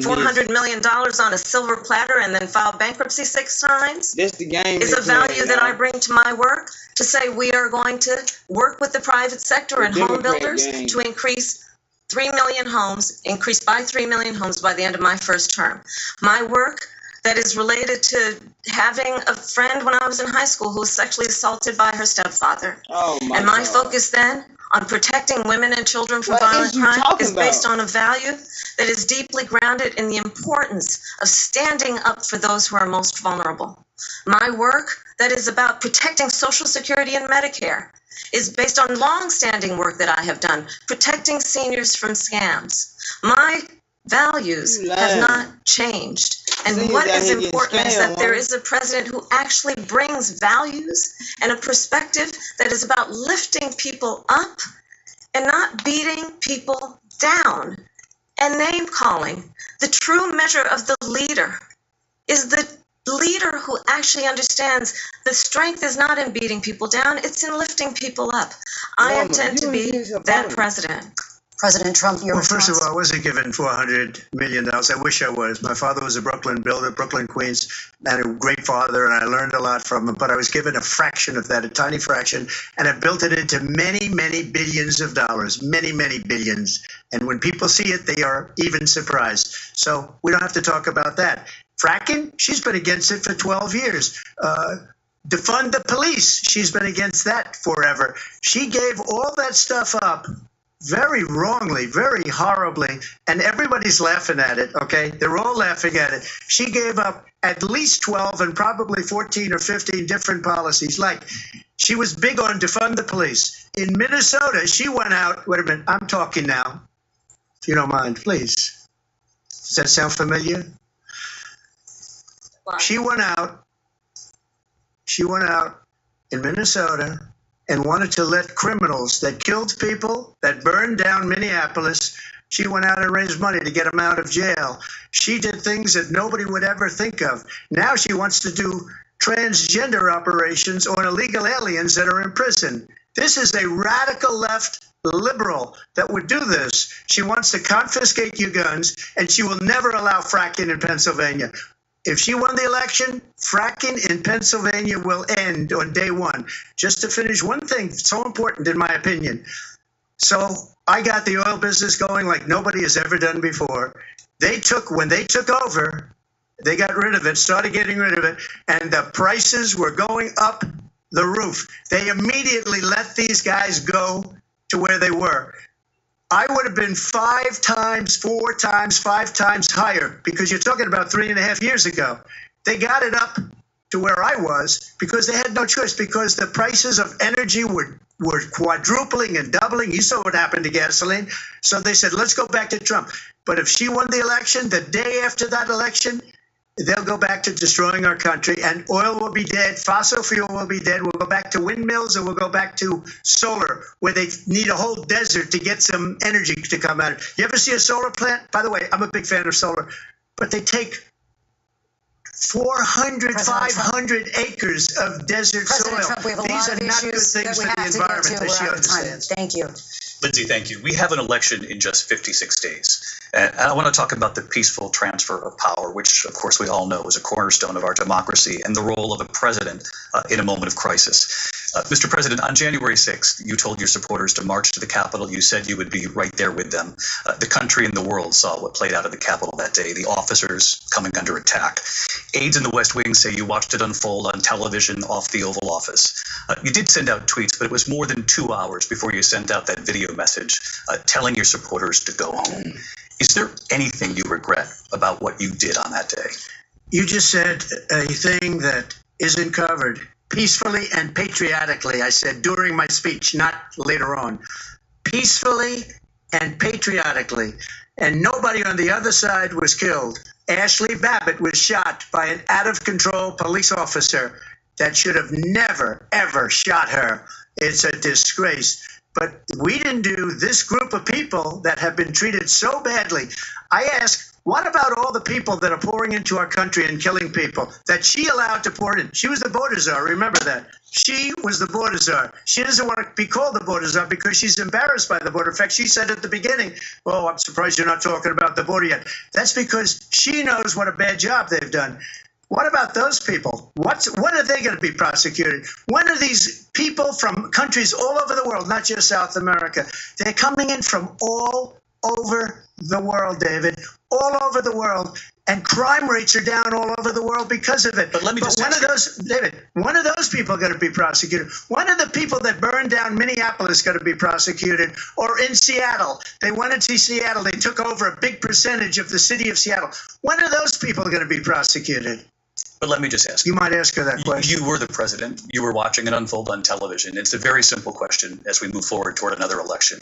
$400 million on a silver platter and then filed bankruptcy 6 times, is a value that I bring to my work, to say we are going to work with the private sector and home builders to increase 3 million homes, increase by 3 million homes by the end of my first term. My work that is related to having a friend when I was in high school who was sexually assaulted by her stepfather. And my focus then on protecting women and children from violent crime is based on a value that is deeply grounded in the importance of standing up for those who are most vulnerable. My work that is about protecting Social Security and Medicare is based on long-standing work that I have done, protecting seniors from scams. My values have not changed. And what is important is that there is a president who actually brings values and a perspective that is about lifting people up and not beating people down and name-calling. The true measure of the leader is the leader who actually understands the strength is not in beating people down, it's in lifting people up. I intend to be that president. President Trump, your response. First of all, I wasn't given $400 million. I wish I was. My father was a Brooklyn builder, Brooklyn, Queens, and a great father, and I learned a lot from him. But I was given a fraction of that, a tiny fraction, and I built it into many, many billions of dollars, many, many billions. And when people see it, they are even surprised. So we don't have to talk about that. Fracking, she's been against it for 12 years. Defund the police, she's been against that forever. She gave all that stuff up very wrongly, very horribly, and everybody's laughing at it, okay? They're all laughing at it. She gave up at least 12 and probably 14 or 15 different policies. Like, she was big on defund the police. In Minnesota, she went out, wait a minute, I'm talking now, if you don't mind, please. Does that sound familiar? She went out in Minnesota and wanted to let criminals that killed people, that burned down Minneapolis, she went out and raised money to get them out of jail. She did things that nobody would ever think of. Now she wants to do transgender operations on illegal aliens that are in prison. This is a radical left liberal that would do this. She wants to confiscate your guns, and she will never allow fracking in Pennsylvania. If she won the election, fracking in Pennsylvania will end on day one. Just to finish one thing, so important in my opinion. So I got the oil business going like nobody has ever done before. When they took over, they got rid of it, started getting rid of it, and the prices were going up the roof. They immediately let these guys go to where they were. I would have been 5 times, 4 times, 5 times higher, because you're talking about 3.5 years ago. They got it up to where I was because they had no choice, because the prices of energy were quadrupling and doubling. You saw what happened to gasoline. So they said, let's go back to Trump. But if she won the election, the day after that election, they'll go back to destroying our country, and oil will be dead, fossil fuel will be dead, we'll go back to windmills, and we'll go back to solar, where they need a whole desert to get some energy to come out. You ever see a solar plant? By the way, I'm a big fan of solar, but they take 400, 500 acres of desert President soil. Trump, we have a These lot are of not good issues that things we for the have to get environment to. that she We're out of time. understands. Thank you. Lindsay, thank you. We have an election in just 56 days. And I want to talk about the peaceful transfer of power, which, of course, we all know is a cornerstone of our democracy, and the role of a president in a moment of crisis. Mr. President, on January 6th, you told your supporters to march to the Capitol. You said you would be right there with them. The country and the world saw what played out at the Capitol that day, the officers coming under attack. Aides in the West Wing say you watched it unfold on television off the Oval Office. You did send out tweets, but it was more than 2 hours before you sent out that video message telling your supporters to go home. Is there anything you regret about what you did on that day? You just said a thing that isn't covered. Peacefully and patriotically, I said during my speech, not later on. peacefully and patriotically. And nobody on the other side was killed. Ashley Babbitt was shot by an out-of-control police officer that should have never, ever shot her. It's a disgrace. But we didn't do this group of people that have been treated so badly. I ask, what about all the people that are pouring into our country and killing people that she allowed to pour in? She was the border czar. Remember that. She was the border czar. She doesn't want to be called the border czar because she's embarrassed by the border. In fact, she said at the beginning, oh, I'm surprised you're not talking about the border yet. That's because she knows what a bad job they've done. What about those people? When are they going to be prosecuted? When are these people from countries all over the world, not just South America? They're coming in from all over the world, David, all over the world. And crime rates are down all over the world because of it. But let me just when are those people going to be prosecuted? When are the people that burned down Minneapolis going to be prosecuted? Or in Seattle? They went into Seattle. They took over a big percentage of the city of Seattle. When are those people going to be prosecuted? But let me just ask. You might ask her that question. You were the president. You were watching it unfold on television. It's a very simple question as we move forward toward another election.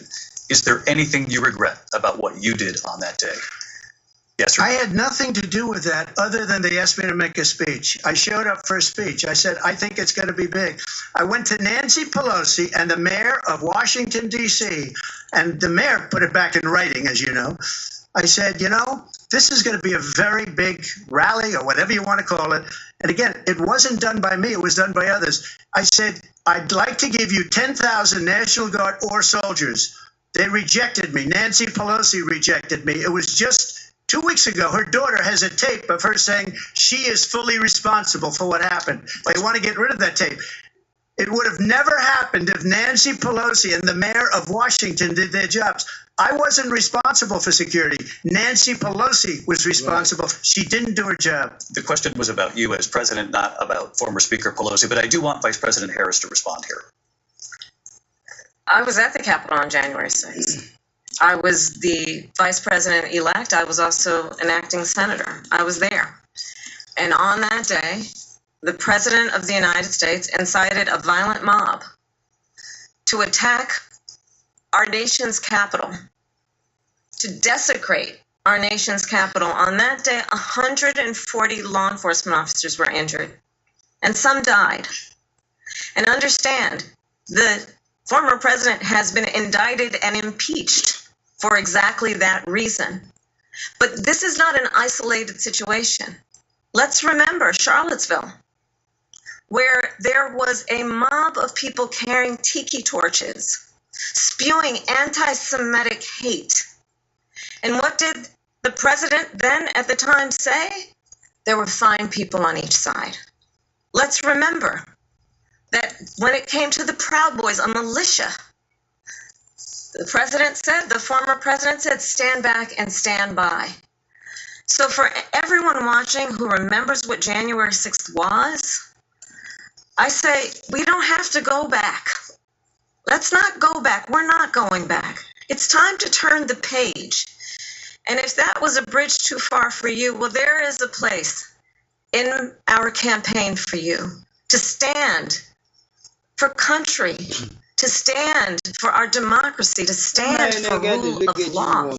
Is there anything you regret about what you did on that day? Yes, sir. I had nothing to do with that other than they asked me to make a speech. I showed up for a speech. I said, I think it's going to be big. I went to Nancy Pelosi and the mayor of Washington, D.C., and the mayor put it back in writing, as you know. I said, this is going to be a very big rally or whatever you want to call it. And again, it wasn't done by me. It was done by others. I said, I'd like to give you 10,000 National Guard or soldiers. They rejected me. Nancy Pelosi rejected me. It was just 2 weeks ago. Her daughter has a tape of her saying she is fully responsible for what happened. They want to get rid of that tape. It would have never happened if Nancy Pelosi and the mayor of Washington did their jobs. I wasn't responsible for security. Nancy Pelosi was responsible. Right. She didn't do her job. The question was about you as president, not about former Speaker Pelosi, but I do want Vice President Harris to respond here. I was at the Capitol on January 6th. I was the vice president-elect. I was also an acting senator. I was there. And on that day, the President of the United States incited a violent mob to attack our nation's capital, to desecrate our nation's capital. On that day, 140 law enforcement officers were injured, and some died. And understand, the former president has been indicted and impeached for exactly that reason. But this is not an isolated situation. Let's remember Charlottesville, where there was a mob of people carrying tiki torches, spewing anti-Semitic hate. And what did the president then at the time say? There were fine people on each side. Let's remember that when it came to the Proud Boys, a militia, the former president said, stand back and stand by. So for everyone watching who remembers what January 6th was, I say, we don't have to go back. Let's not go back. We're not going back. It's time to turn the page. And if that was a bridge too far for you, well, there is a place in our campaign for you to stand for country, to stand for our democracy, to stand for rule of law,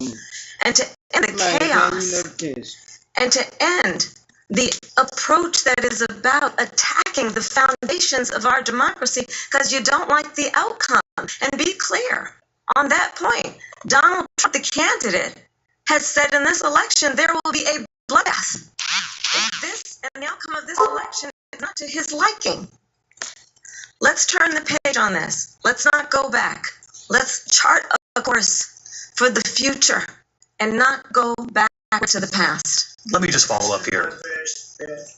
and to end the chaos, and to end the approach that is about attacking the foundations of our democracy because you don't like the outcome. And be clear on that point. Donald Trump, the candidate, has said in this election there will be a bloodbath if this and the outcome of this election is not to his liking. Let's turn the page on this. Let's not go back. Let's chart a course for the future and not go back to the past. Let me just follow up here.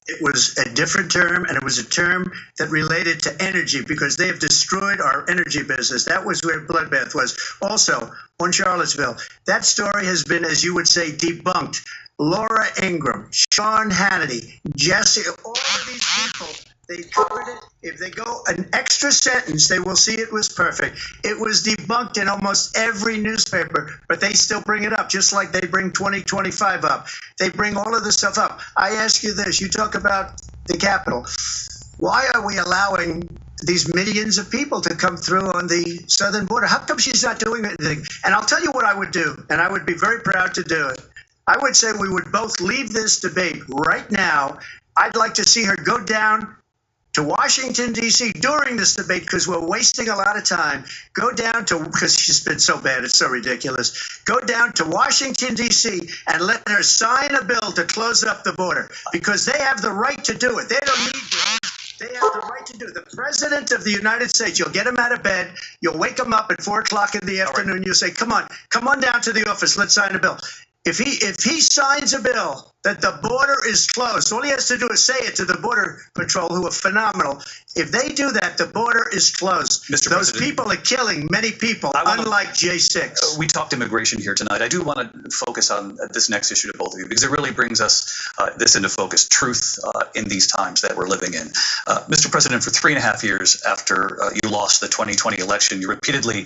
It was a different term, and it was a term that related to energy because they have destroyed our energy business. That was where bloodbath was. Also, on Charlottesville, that story has been, as you would say, debunked. Laura Ingraham, Sean Hannity, Jesse, all of these people, they covered it. If they go an extra sentence, they will see it was perfect. It was debunked in almost every newspaper, but they still bring it up, just like they bring 2025 up. They bring all of this stuff up. I ask you this. You talk about the Capitol. Why are we allowing these millions of people to come through on the southern border. How come she's not doing anything? And I'll tell you what I would do, and I would be very proud to do it. I would say we would both leave this debate right now. I'd like to see her go down to Washington, D.C. during this debate, because we're wasting a lot of time. Go down to, because she's been so bad, it's so ridiculous. Go down to Washington, D.C. and let her sign a bill to close up the border, because they have the right to do it. They don't need to. They have the right to do it. The President of the United States, you'll get him out of bed, you'll wake him up at 4 o'clock in the afternoon, you'll say, come on down to the office, let's sign a bill. If he signs a bill that the border is closed, all he has to do is say it to the Border Patrol, who are phenomenal. If they do that, the border is closed. Mr. Those President, people are killing many people, unlike J6. We talked immigration here tonight. I do want to focus on this next issue to both of you, because it really brings us this into focus, truth in these times that we're living in. Mr. President, for 3.5 years after you lost the 2020 election, you repeatedly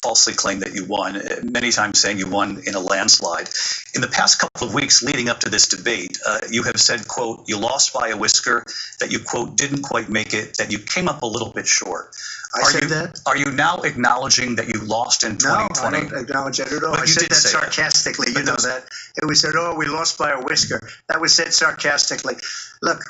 falsely claimed that you won, many times saying you won in a landslide. In the past couple of weeks leading up to this debate, you have said, quote, you lost by a whisker, that you, quote, didn't quite make it, that you came up a little bit short. I said that? Are you now acknowledging that you lost in 2020? No, I don't acknowledge that at all. But I you said did that say sarcastically. You know that. It was said, oh, we lost by a whisker. That was said sarcastically. Look,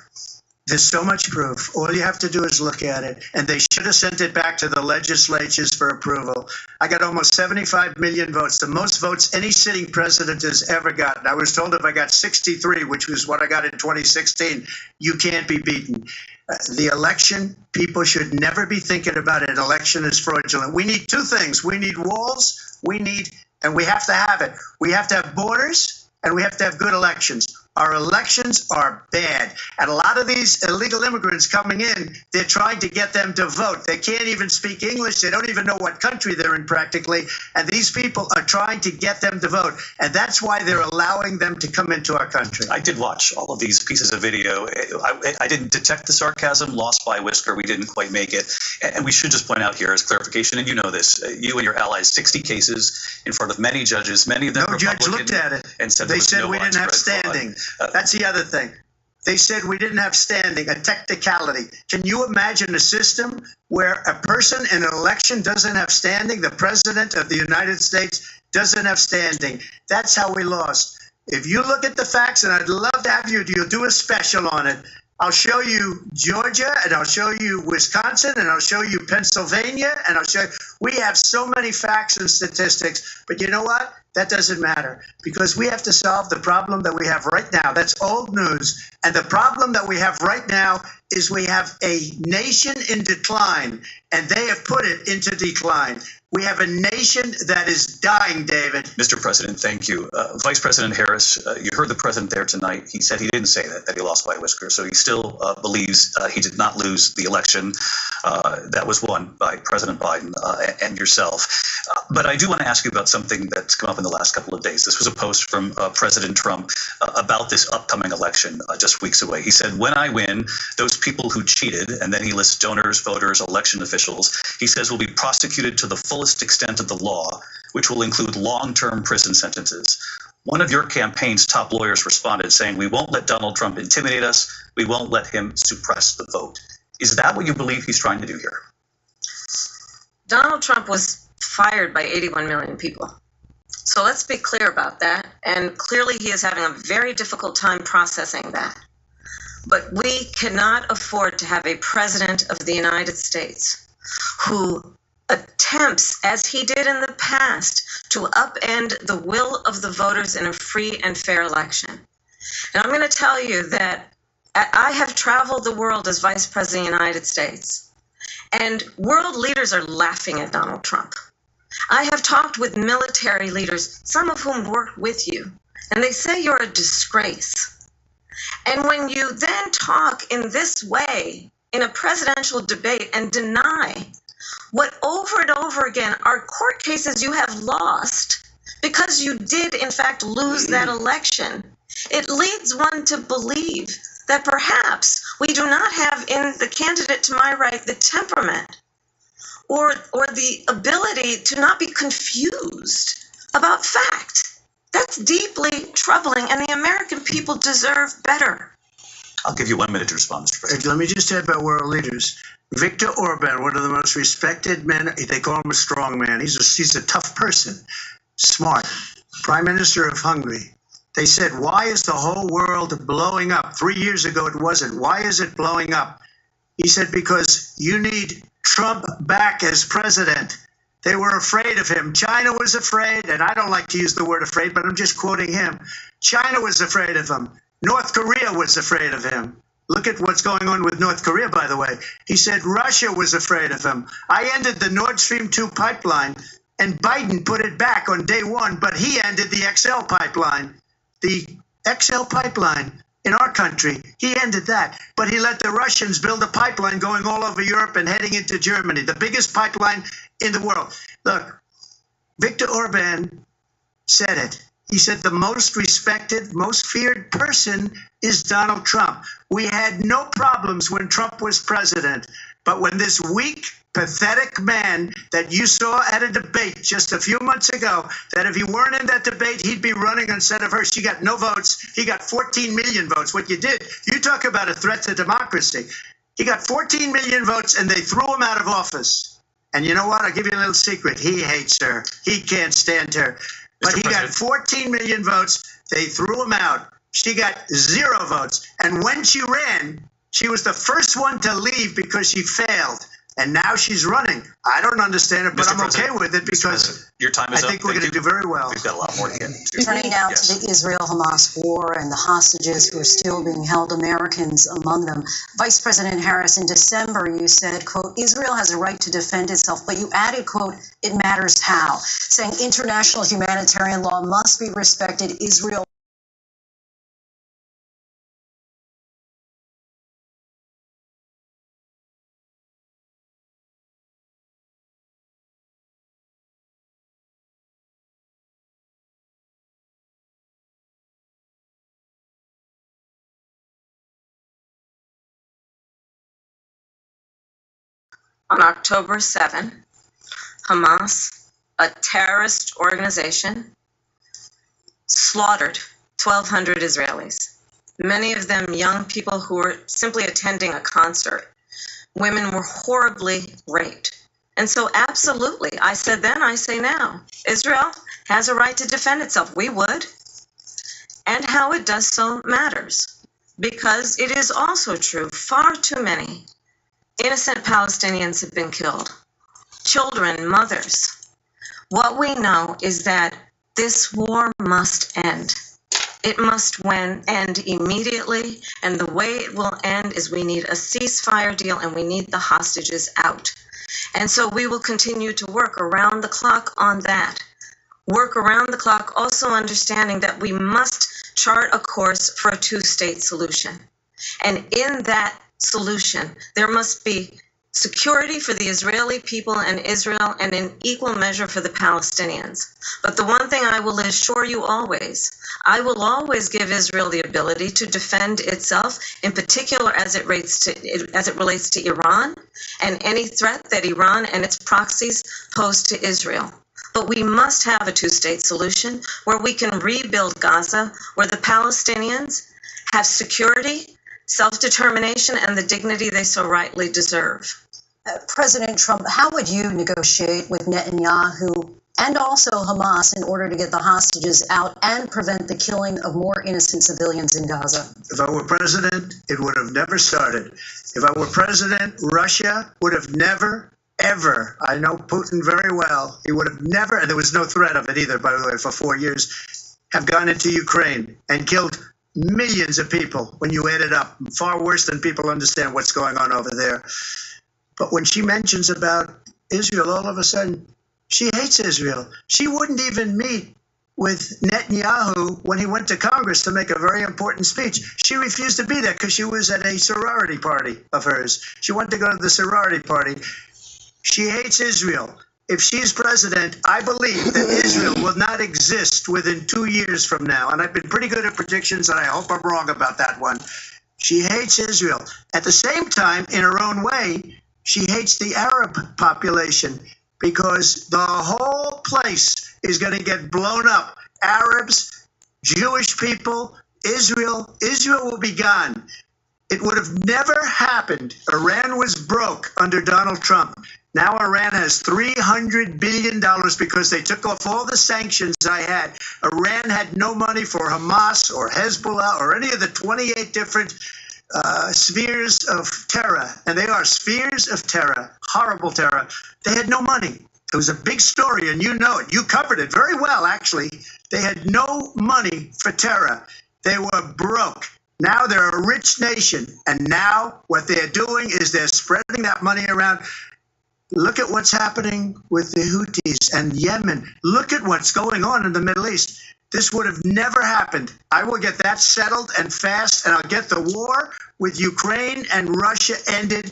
there's so much proof. All you have to do is look at it. And they should have sent it back to the legislatures for approval. I got almost 75 million votes, the most votes any sitting president has ever gotten. I was told if I got 63, which was what I got in 2016, you can't be beaten. The election, people should never be thinking about it. An election is fraudulent. We need two things. We need walls. And we have to have it. We have to have borders, and we have to have good elections. Our elections are bad. And a lot of these illegal immigrants coming in, they're trying to get them to vote. They can't even speak English. They don't even know what country they're in practically. And these people are trying to get them to vote. And that's why they're allowing them to come into our country. I did watch all of these pieces of video. I didn't detect the sarcasm, lost by a whisker. We didn't quite make it. And we should just point out here as clarification, and you know this, you and your allies, 60 cases in front of many judges, many of them No judge looked at it. And said they said no we didn't have standing. Fraud. That's the other thing. They said we didn't have standing, a technicality. Can you imagine a system where a person in an election doesn't have standing? The President of the United States doesn't have standing. That's how we lost. If you look at the facts, and I'd love to have you'll do a special on it. I'll show you Georgia, and I'll show you Wisconsin, and I'll show you Pennsylvania, and I'll show you. We have so many facts and statistics, but you know what? That doesn't matter, because we have to solve the problem that we have right now. That's old news. And the problem that we have right now is we have a nation in decline, and they have put it into decline. We have a nation that is dying, David. Mr. President, thank you. Vice President Harris, you heard the president there tonight. He said he didn't say that he lost by a whisker. So he still believes he did not lose the election that was won by President Biden and yourself. But I do want to ask you about something that's come up in the last couple of days. This was a post from President Trump about this upcoming election just weeks away. He said, when I win, those people who cheated, and then he lists donors, voters, election officials, he says will be prosecuted to the fullest extent of the law, which will include long-term prison sentences. One of your campaign's top lawyers responded saying, we won't let Donald Trump intimidate us. We won't let him suppress the vote. Is that what you believe he's trying to do here? Donald Trump was fired by 81 million people. So let's be clear about that. And clearly he is having a very difficult time processing that. But we cannot afford to have a president of the United States who attempts, as he did in the past, to upend the will of the voters in a free and fair election. And I'm going to tell you that I have traveled the world as Vice President of the United States, and world leaders are laughing at Donald Trump. I have talked with military leaders, some of whom worked with you, and they say you're a disgrace. And when you then talk in this way in a presidential debate and deny what over and over again are court cases you have lost because you did in fact lose that election, it leads one to believe that perhaps we do not have in the candidate to my right the temperament or the ability to not be confused about fact. That's deeply troubling, and the American people deserve better. I'll give you 1 minute to respond, Mr. President. Let me just say about world leaders. Viktor Orban, one of the most respected men, they call him a strong man. He's a tough person, smart. Prime Minister of Hungary. They said, why is the whole world blowing up? 3 years ago it wasn't. Why is it blowing up? He said, because you need Trump back as president. They were afraid of him. China was afraid, and I don't like to use the word afraid, but I'm just quoting him. China was afraid of him. North Korea was afraid of him. Look at what's going on with North Korea, by the way. He said Russia was afraid of him. I ended the Nord Stream 2 pipeline, and Biden put it back on day one, but he ended the XL pipeline. The XL pipeline in our country, he ended that. But he let the Russians build a pipeline going all over Europe and heading into Germany, the biggest pipeline in the world. Look, Viktor Orban said it. He said the most respected, most feared person is Donald Trump. We had no problems when Trump was president. But when this weak, pathetic man that you saw at a debate just a few months ago, that if he weren't in that debate, he'd be running instead of her. She got no votes. He got 14 million votes. What you did, you talk about a threat to democracy. He got 14 million votes, and they threw him out of office. And you know what? I'll give you a little secret. He hates her. He can't stand her. But he got 14 million votes. They threw him out. She got 0 votes. And when she ran, she was the first one to leave because she failed. And now she's running. I don't understand it, but I'm okay with it because your time is I think we're going to do very well. We've got a lot more to get to. Turning now to the Israel-Hamas war and the hostages who are still being held, Americans among them. Vice President Harris, in December, you said, quote, Israel has a right to defend itself, but you added, quote, it matters how, saying international humanitarian law must be respected. Israel On October 7, Hamas, a terrorist organization, slaughtered 1,200 Israelis, many of them young people who were simply attending a concert. Women were horribly raped. And so absolutely, I said then, I say now, Israel has a right to defend itself. We would. And how it does so matters. Because it is also true, far too many innocent Palestinians have been killed. Children, mothers. What we know is that this war must end. It must end immediately, and the way it will end is we need a ceasefire deal and we need the hostages out. And so we will continue to work around the clock on that. Work around the clock, also understanding that we must chart a course for a two-state solution. And in that solution, there must be security for the Israeli people and Israel, and in equal measure for the Palestinians. But the one thing I will assure you always, I will always give Israel the ability to defend itself, in particular as it relates to Iran and any threat that Iran and its proxies pose to Israel. But we must have a two-state solution where we can rebuild Gaza, where the Palestinians have security, self-determination, and the dignity they so rightly deserve. President Trump, how would you negotiate with Netanyahu and also Hamas in order to get the hostages out and prevent the killing of more innocent civilians in Gaza? If I were president, it would have never started. If I were president, Russia would have never, ever, I know Putin very well, he would have never, and there was no threat of it either, by the way, for 4 years, have gone into Ukraine and killed millions of people when you add it up, far worse than people understand what's going on over there. But when she mentions about Israel, all of a sudden, she hates Israel. She wouldn't even meet with Netanyahu when he went to Congress to make a very important speech. She refused to be there because she was at a sorority party of hers. She wanted to go to the sorority party. She hates Israel. If she's president, I believe that Israel will not exist within 2 years from now. And I've been pretty good at predictions, and I hope I'm wrong about that one. She hates Israel. At the same time, in her own way, she hates the Arab population because the whole place is going to get blown up. Arabs, Jewish people, Israel will be gone. It would have never happened. Iran was broke under Donald Trump. Now Iran has $300 billion because they took off all the sanctions I had. Iran had no money for Hamas or Hezbollah or any of the 28 different spheres of terror. And they are spheres of terror, horrible terror. They had no money. It was a big story, and you know it. You covered it very well, actually. They had no money for terror. They were broke. Now they're a rich nation, and now what they're doing is they're spreading that money around. Look at what's happening with the Houthis and Yemen. Look at what's going on in the Middle East. This would have never happened. I will get that settled and fast, and I'll get the war with Ukraine and Russia ended.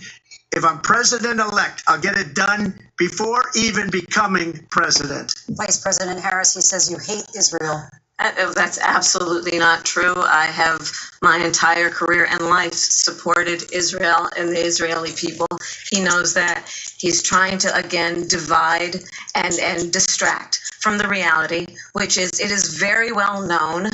If I'm president-elect, I'll get it done before even becoming president. Vice President Harris, he says you hate Israel. That's absolutely not true. I have my entire career and life supported Israel and the Israeli people. He knows that. He's trying to, again, divide and distract from the reality, which is it is very well known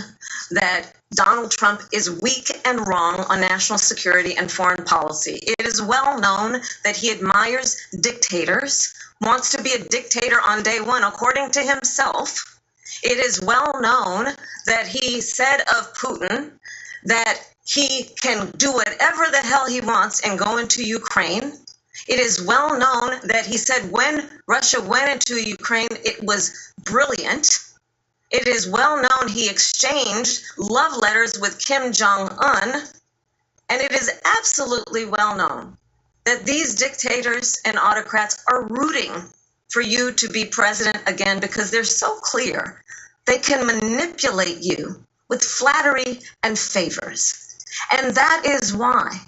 that Donald Trump is weak and wrong on national security and foreign policy. It is well known that he admires dictators, wants to be a dictator on day one, according to himself. It is well known that he said of Putin that he can do whatever the hell he wants and go into Ukraine. It is well known that he said when Russia went into Ukraine, it was brilliant. It is well known he exchanged love letters with Kim Jong-un. And it is absolutely well known that these dictators and autocrats are rooting for you to be president again because they're so clear. They can manipulate you with flattery and favors. And that is why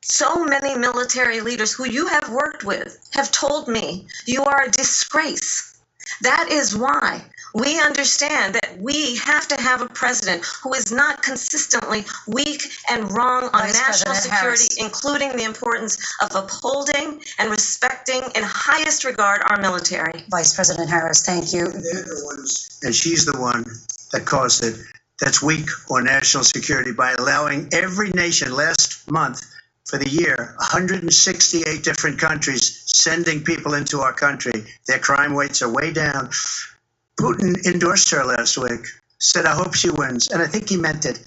so many military leaders who you have worked with have told me you are a disgrace. That is why we understand that we have to have a president who is not consistently weak and wrong on national security, including the importance of upholding and respecting in highest regard our military. Vice President Harris, thank you. They're the ones, and she's the one that caused it, that's weak on national security by allowing every nation last month for the year, 168 different countries sending people into our country. Their crime rates are way down. Putin endorsed her last week, said, I hope she wins. And I think he meant it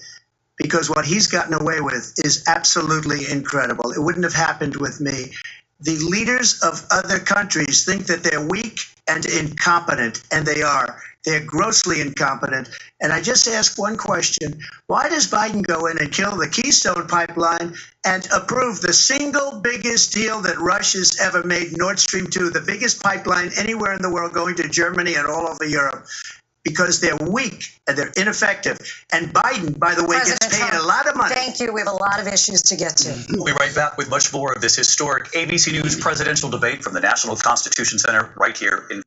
because what he's gotten away with is absolutely incredible. It wouldn't have happened with me. The leaders of other countries think that they're weak and incompetent, and they are. They're grossly incompetent. And I just ask one question. Why does Biden go in and kill the Keystone Pipeline and approve the single biggest deal that Russia's ever made, Nord Stream 2, the biggest pipeline anywhere in the world going to Germany and all over Europe? Because they're weak and they're ineffective. And Biden, by the way, gets paid a lot of money. Thank you. We have a lot of issues to get to. We'll be right back with much more of this historic ABC News presidential debate from the National Constitution Center right here in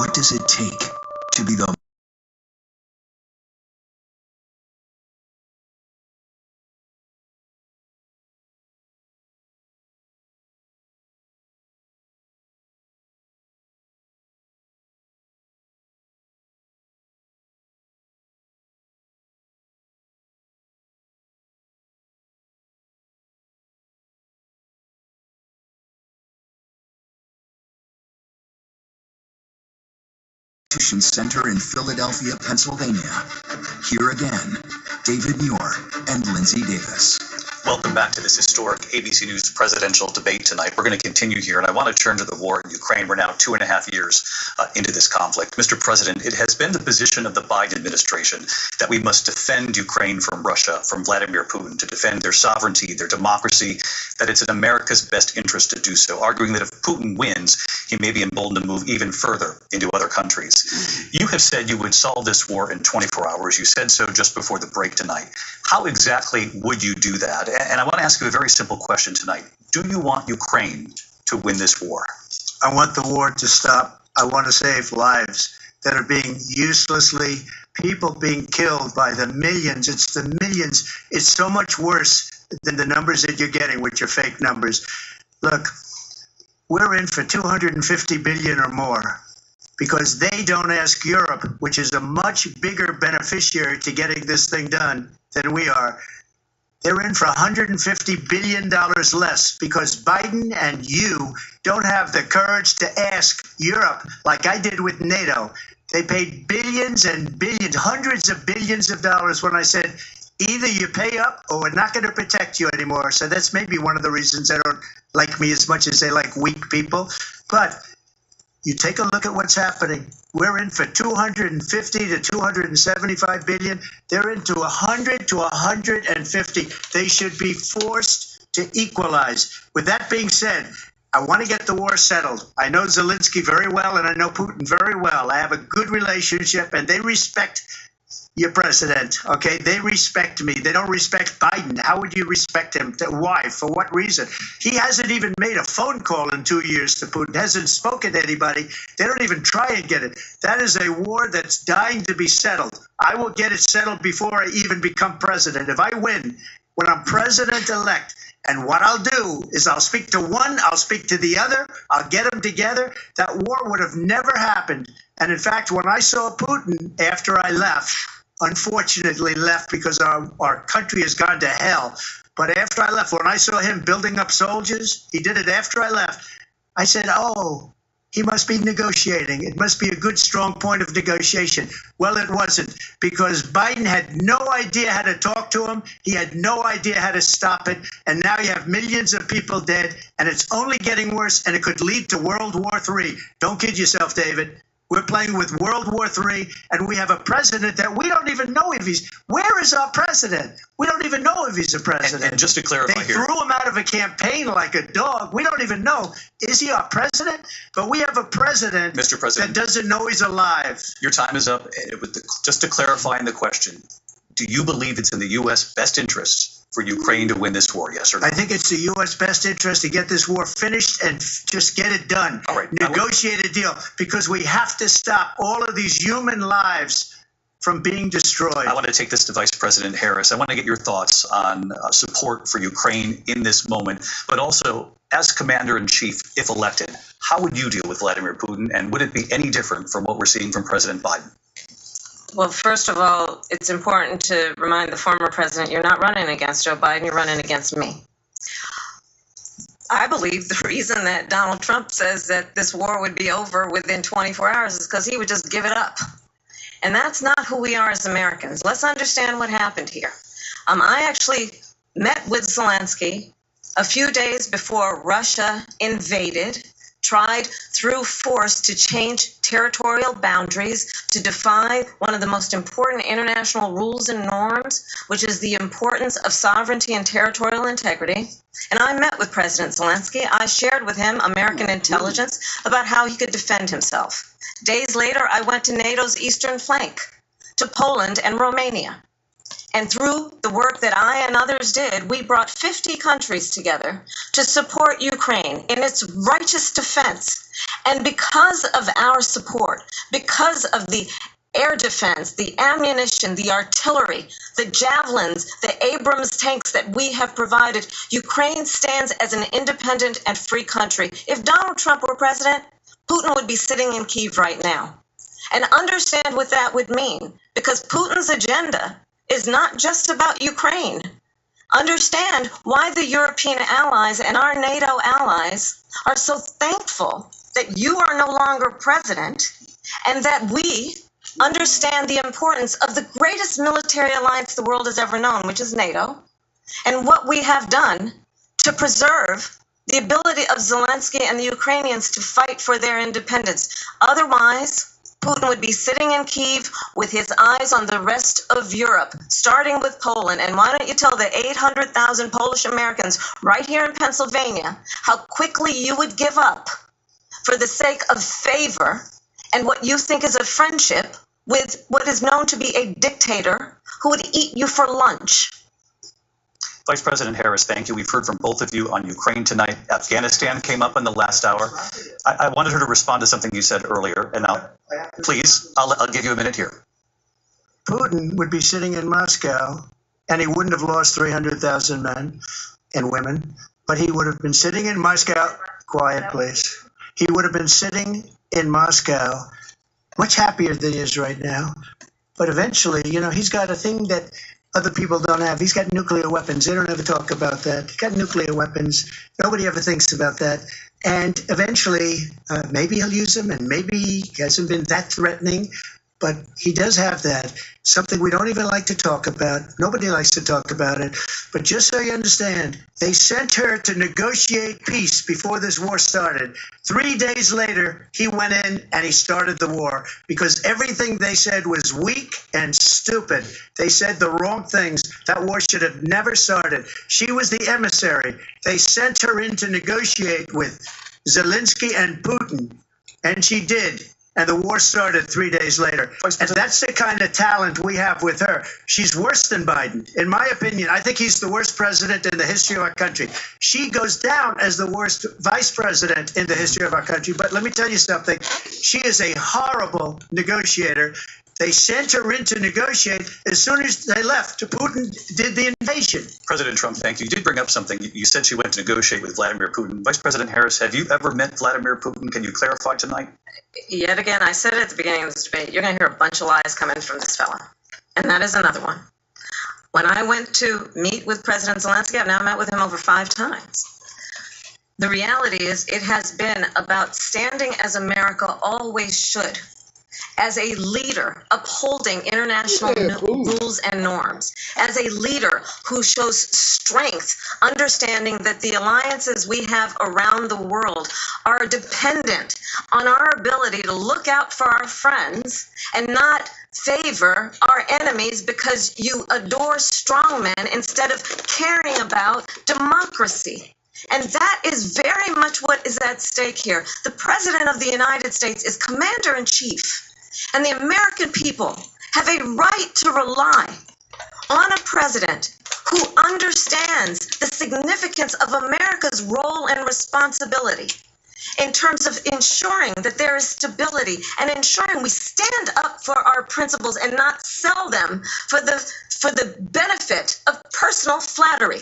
What does it take to be the Constitution Center in Philadelphia, Pennsylvania? Here again, David Muir and Lindsay Davis. Welcome back to this historic ABC News presidential debate tonight. We're going to continue here, and I want to turn to the war in Ukraine. We're now 2.5 years into this conflict. Mr. President, it has been the position of the Biden administration that we must defend Ukraine from Russia, from Vladimir Putin, to defend their sovereignty, their democracy, that it's in America's best interest to do so, arguing that if Putin wins, he may be emboldened to move even further into other countries. You have said you would solve this war in 24 hours. You said so just before the break tonight. How exactly would you do that? And I want to ask you a very simple question tonight. Do you want Ukraine to win this war? I want the war to stop. I want to save lives that are being uselessly, people being killed by the millions. It's the millions. It's so much worse than the numbers that you're getting, which are fake numbers. Look, we're in for 250 billion or more because they don't ask Europe, which is a much bigger beneficiary to getting this thing done than we are. They're in for $150 billion less because Biden and you don't have the courage to ask Europe like I did with NATO. They paid billions and billions, hundreds of billions of dollars when I said, either you pay up or we're not going to protect you anymore. So that's maybe one of the reasons they don't like me as much as they like weak people. But you take a look at what's happening. We're in for 250 to 275 billion. They're into 100 to 150. They should be forced to equalize. With that being said, I want to get the war settled. I know Zelensky very well, and I know Putin very well. I have a good relationship, and they respect your president, okay? They respect me. They don't respect Biden. How would you respect him? Why? For what reason? He hasn't even made a phone call in 2 years to Putin, hasn't spoken to anybody. They don't even try and get it. That is a war that's dying to be settled. I will get it settled before I even become president. If I win, when I'm president-elect, and what I'll do is I'll speak to one, I'll speak to the other, I'll get them together. That war would have never happened. And in fact, when I saw Putin after I left, unfortunately left because our country has gone to hell. But after I left, when I saw him building up soldiers, he did it after I left. I said, oh, he must be negotiating. It must be a good, strong point of negotiation. Well, it wasn't, because Biden had no idea how to talk to him. He had no idea how to stop it. And now you have millions of people dead, and it's only getting worse, and it could lead to World War III. Don't kid yourself, David. We're playing with World War III, and we have a president that we don't even know if he's. Where is our president? We don't even know if he's a president. And just to clarify they here, threw him out of a campaign like a dog. We don't even know. Is he our president? But we have a president, Mr. President, that doesn't know he's alive. Your time is up. Just to clarify in the question, do you believe it's in the U.S. best interest for Ukraine to win this war, yes or no? I think it's the U.S. best interest to get this war finished and just get it done. All right. Negotiate a deal, because we have to stop all of these human lives from being destroyed. I want to take this to Vice President Harris. I want to get your thoughts on support for Ukraine in this moment, but also as Commander-in-Chief, if elected, how would you deal with Vladimir Putin, and would it be any different from what we're seeing from President Biden? Well, first of all, it's important to remind the former president you're not running against Joe Biden, you're running against me. I believe the reason that Donald Trump says that this war would be over within 24 hours is because he would just give it up. And that's not who we are as Americans. Let's understand what happened here. I actually met with Zelensky a few days before Russia invaded, tried through force to change territorial boundaries, to defy one of the most important international rules and norms, which is the importance of sovereignty and territorial integrity. And I met with President Zelensky. I shared with him American intelligence about how he could defend himself. Days later, I went to NATO's eastern flank, to Poland and Romania. And through the work that I and others did, we brought 50 countries together to support Ukraine in its righteous defense. And because of our support, because of the air defense, the ammunition, the artillery, the javelins, the Abrams tanks that we have provided, Ukraine stands as an independent and free country. If Donald Trump were president, Putin would be sitting in Kyiv right now. And understand what that would mean, because Putin's agenda is not just about Ukraine. Understand why the European allies and our NATO allies are so thankful that you are no longer president, and that we understand the importance of the greatest military alliance the world has ever known, which is NATO, and what we have done to preserve the ability of Zelensky and the Ukrainians to fight for their independence. Otherwise, Putin would be sitting in Kyiv with his eyes on the rest of Europe, starting with Poland. And why don't you tell the 800,000 Polish Americans right here in Pennsylvania how quickly you would give up for the sake of favor and what you think is a friendship with what is known to be a dictator who would eat you for lunch. Vice President Harris, thank you. We've heard from both of you on Ukraine tonight. Afghanistan came up in the last hour. I wanted her to respond to something you said earlier, and now, please, I'll give you a minute here. Putin would be sitting in Moscow, and he wouldn't have lost 300,000 men and women, but he would have been sitting in Moscow. Quiet, please. He would have been sitting in Moscow, much happier than he is right now. But eventually, he's got a thing that other people don't have. He's got nuclear weapons. They don't ever talk about that. He's got nuclear weapons. Nobody ever thinks about that. And eventually, maybe he'll use them, and maybe he hasn't been that threatening. But he does have that, something we don't even like to talk about. Nobody likes to talk about it. But just so you understand, they sent her to negotiate peace before this war started. 3 days later, he went in and he started the war because everything they said was weak and stupid. They said the wrong things. That war should have never started. She was the emissary. They sent her in to negotiate with Zelensky and Putin, and she did. And the war started 3 days later. And that's the kind of talent we have with her. She's worse than Biden. In my opinion, I think he's the worst president in the history of our country. She goes down as the worst vice president in the history of our country. But let me tell you something. She is a horrible negotiator. They sent her in to negotiate. As soon as they left, Putin did the invasion. President Trump, thank you. You did bring up something. You said she went to negotiate with Vladimir Putin. Vice President Harris, have you ever met Vladimir Putin? Can you clarify tonight? Yet again, I said at the beginning of this debate, you're going to hear a bunch of lies coming from this fella. And that is another one. When I went to meet with President Zelensky, I've now met with him over 5 times. The reality is it has been about standing as America always should, as a leader upholding international rules and norms, as a leader who shows strength, understanding that the alliances we have around the world are dependent on our ability to look out for our friends and not favor our enemies because you adore strongmen instead of caring about democracy. And that is very much what is at stake here. The President of the United States is Commander-in-Chief, and the American people have a right to rely on a president who understands the significance of America's role and responsibility in terms of ensuring that there is stability and ensuring we stand up for our principles and not sell them for the benefit of personal flattery.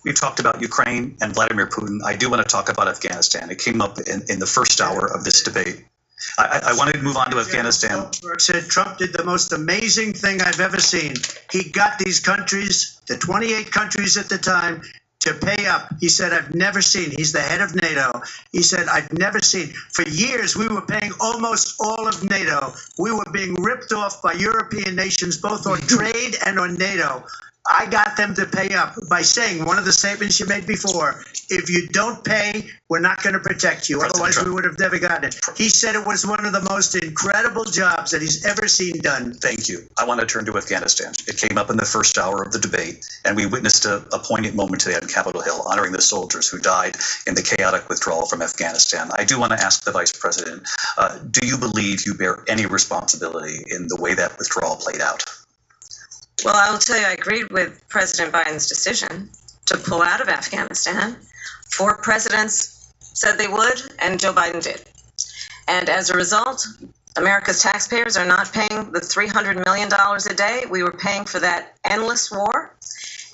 We talked about Ukraine and Vladimir Putin. I do want to talk about Afghanistan. It came up in the first hour of this debate. I wanted to move on to Afghanistan. Said Trump did the most amazing thing I've ever seen. He got these countries, the 28 countries at the time, to pay up. He said, I've never seen, he's the head of NATO. He said, I've never seen. For years, we were paying almost all of NATO. We were being ripped off by European nations, both on trade and on NATO. I got them to pay up by saying one of the statements you made before, if you don't pay, we're not going to protect you. Otherwise, Trump, we would have never gotten it. He said it was one of the most incredible jobs that he's ever seen done. Thank you. I want to turn to Afghanistan. It came up in the first hour of the debate, and we witnessed a poignant moment today on Capitol Hill, honoring the soldiers who died in the chaotic withdrawal from Afghanistan. I do want to ask the Vice President, do you believe you bear any responsibility in the way that withdrawal played out? Well, I will tell you, I agreed with President Biden's decision to pull out of Afghanistan. 4 presidents said they would, and Joe Biden did. And as a result, America's taxpayers are not paying the $300 million a day we were paying for that endless war.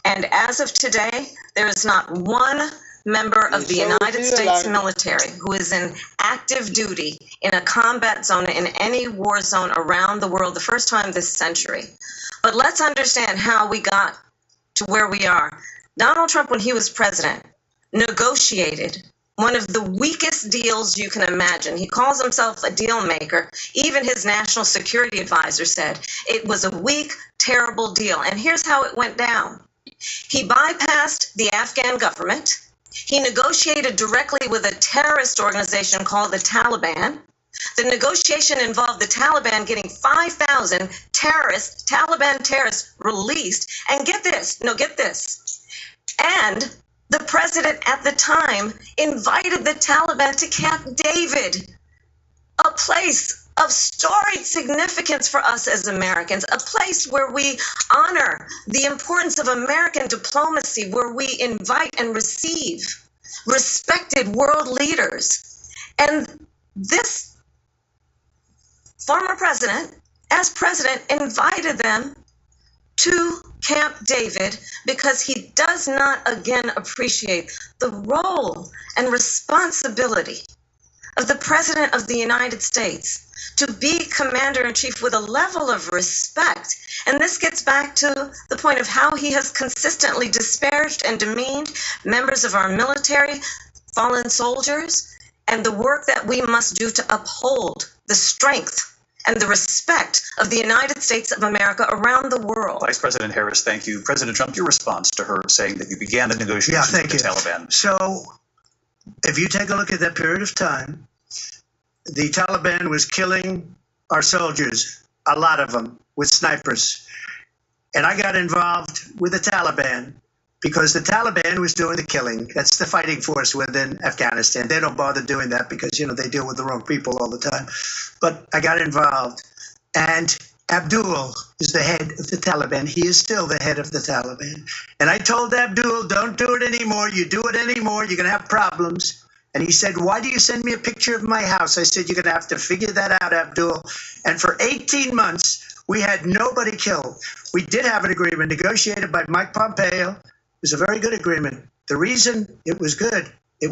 And as of today, there is not one member of the United States military who is in active duty in a combat zone in any war zone around the world, the first time this century. But let's understand how we got to where we are. Donald Trump, when he was president, negotiated one of the weakest deals you can imagine. He calls himself a deal maker. Even his national security advisor said it was a weak, terrible deal. And here's how it went down. He bypassed the Afghan government. He negotiated directly with a terrorist organization called the Taliban. The negotiation involved the Taliban getting 5,000 Taliban terrorists released. And get this. And the president at the time invited the Taliban to Camp David, a place of storied significance for us as Americans, a place where we honor the importance of American diplomacy, where we invite and receive respected world leaders. And this former president, as president, invited them to Camp David because he does not again appreciate the role and responsibility of the President of the United States to be commander-in-chief with a level of respect. And this gets back to the point of how he has consistently disparaged and demeaned members of our military, fallen soldiers, and the work that we must do to uphold the strength and the respect of the United States of America around the world. Vice President Harris, thank you. President Trump, your response to her saying that you began the negotiations with the Taliban. So if you take a look at that period of time, the Taliban was killing our soldiers, a lot of them, with snipers. And I got involved with the Taliban because the Taliban was doing the killing. That's the fighting force within Afghanistan. They don't bother doing that because, they deal with the wrong people all the time. But I got involved. And Abdul is the head of the Taliban. He is still the head of the Taliban. And I told Abdul, don't do it anymore. You do it anymore, you're going to have problems. And he said, why do you send me a picture of my house? I said, you're going to have to figure that out, Abdul. And for 18 months, we had nobody killed. We did have an agreement negotiated by Mike Pompeo. It was a very good agreement. The reason it was good, we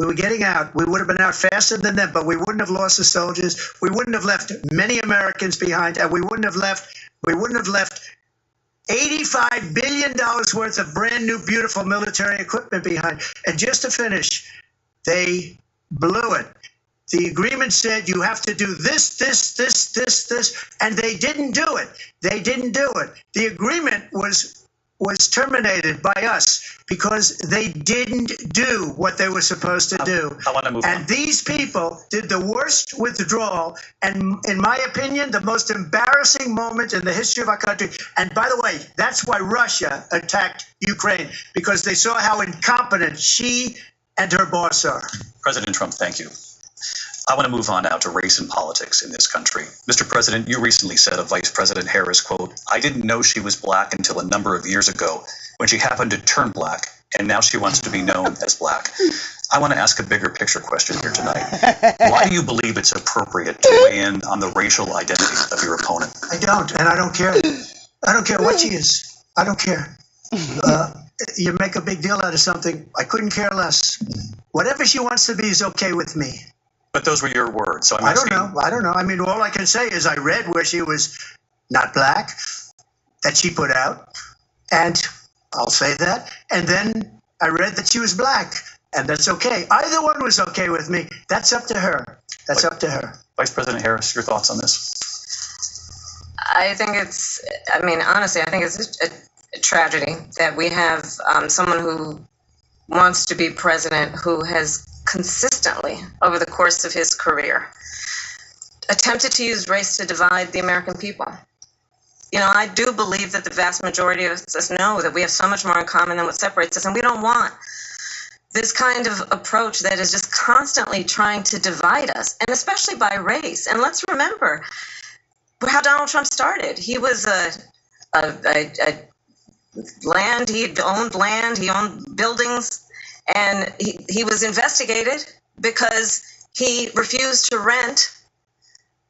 were getting out. We would have been out faster than them, but we wouldn't have lost the soldiers. We wouldn't have left many Americans behind, and we wouldn't have left $85 billion worth of brand new, beautiful military equipment behind. And just to finish, they blew it. The agreement said you have to do this, and they didn't do it. The agreement was terminated by us because they didn't do what they were supposed to do. I want to move on. And these people did the worst withdrawal, and in my opinion, the most embarrassing moment in the history of our country. And by the way, that's why Russia attacked Ukraine, because they saw how incompetent she and her boss are. President Trump, thank you. I want to move on now to race and politics in this country. Mr. President, you recently said of Vice President Harris, quote, I didn't know she was black until a number of years ago when she happened to turn black, and now she wants to be known as black. I want to ask a bigger picture question here tonight. Why do you believe it's appropriate to weigh in on the racial identity of your opponent? I don't, and I don't care. I don't care what she is. I don't care. You make a big deal out of something. I couldn't care less. Whatever she wants to be is okay with me. But those were your words. So I don't know. I mean, all I can say is I read where she was not black, that she put out, and I'll say that. And then I read that she was black, and that's okay. Either one was okay with me. That's up to her. Vice President Harris, your thoughts on this? Honestly, I think it's a tragedy that we have someone who wants to be president who has consistently, over the course of his career, attempted to use race to divide the American people. I do believe that the vast majority of us know that we have so much more in common than what separates us, and we don't want this kind of approach that is just constantly trying to divide us, and especially by race. And let's remember how Donald Trump started. He was a land. He owned land. He owned buildings, and he was investigated because he refused to rent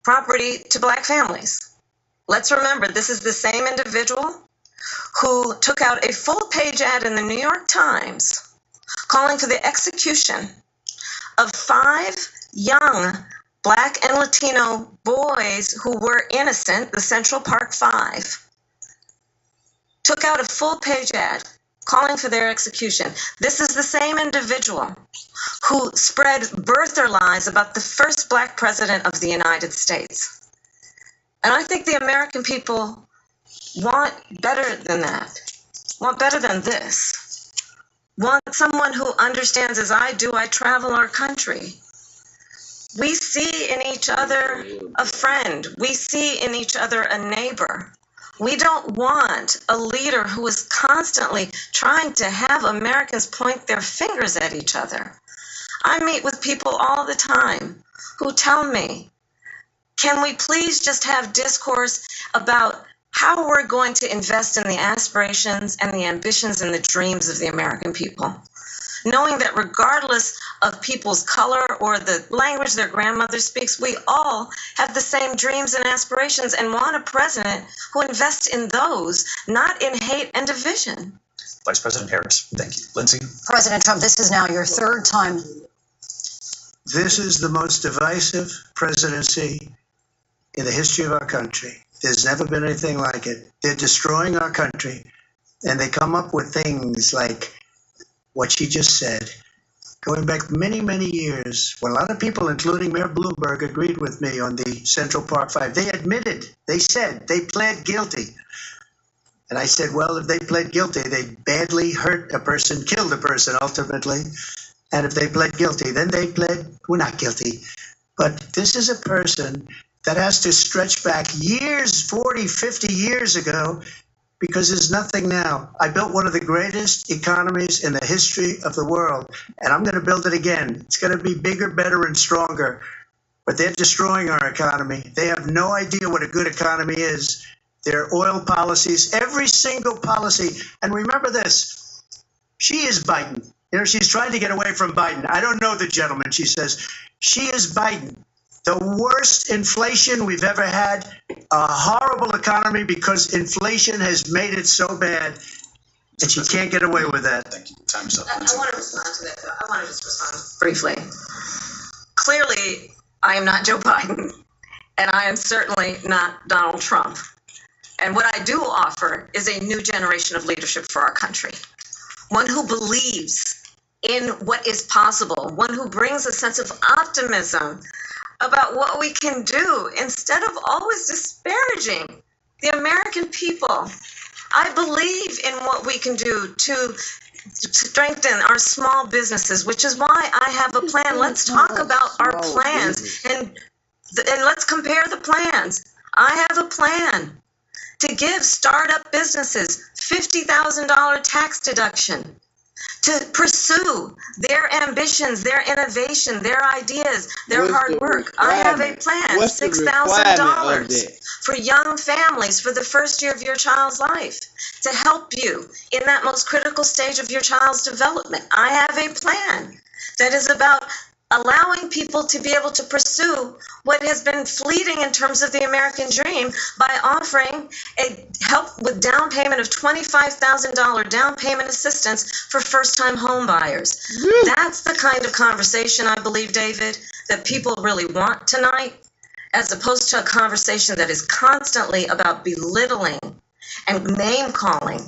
property to Black families. Let's remember, this is the same individual who took out a full-page ad in the New York Times calling for the execution of 5 young Black and Latino boys who were innocent, the Central Park 5. Took out a full-page ad calling for their execution. This is the same individual who spread birther lies about the first Black president of the United States. And I think the American people want better than that, want better than this, want someone who understands, as I do, I travel our country. We see in each other a friend. We see in each other a neighbor. We don't want a leader who is constantly trying to have Americans point their fingers at each other. I meet with people all the time who tell me, can we please just have discourse about how we're going to invest in the aspirations and the ambitions and the dreams of the American people? Knowing that regardless of people's color or the language their grandmother speaks, we all have the same dreams and aspirations and want a president who invests in those, not in hate and division. Vice President Harris, thank you. Lindsay? President Trump, this is now your 3rd time. This is the most divisive presidency in the history of our country. There's never been anything like it. They're destroying our country, and they come up with things like what she just said. Going back many, many years, when a lot of people, including Mayor Bloomberg, agreed with me on the Central Park 5, they admitted, they said, they pled guilty. And I said, well, if they pled guilty, they badly hurt a person, killed a person ultimately. And if they pled guilty, then they pled, we're not guilty. But this is a person that has to stretch back years, 40, 50 years ago, because there's nothing now. I built one of the greatest economies in the history of the world, and I'm going to build it again. It's going to be bigger, better, and stronger. But they're destroying our economy. They have no idea what a good economy is. Their oil policies, every single policy. And remember this, she is Biden. You know, she's trying to get away from Biden. I don't know the gentleman, she says. She is Biden. The worst inflation we've ever had, a horrible economy because inflation has made it so bad that she can't get away with that. Thank you. Time's up. I want to respond to that, though. I want to just respond briefly. Clearly, I am not Joe Biden, and I am certainly not Donald Trump. And what I do offer is a new generation of leadership for our country, one who believes in what is possible, one who brings a sense of optimism about what we can do instead of always disparaging the American people. I believe in what we can do to strengthen our small businesses, which is why I have a plan. Let's talk about our plans and let's compare the plans. I have a plan to give startup businesses $50,000 tax deduction, to pursue their ambitions, their innovation, their ideas, their hard work. I have a plan, $6,000 for young families for the first year of your child's life, to help you in that most critical stage of your child's development. I have a plan that is about allowing people to be able to pursue what has been fleeting in terms of the American dream by offering a help with down payment of $25,000 down payment assistance for first-time home buyers. That's the kind of conversation, I believe, David, that people really want tonight, as opposed to a conversation that is constantly about belittling and name-calling.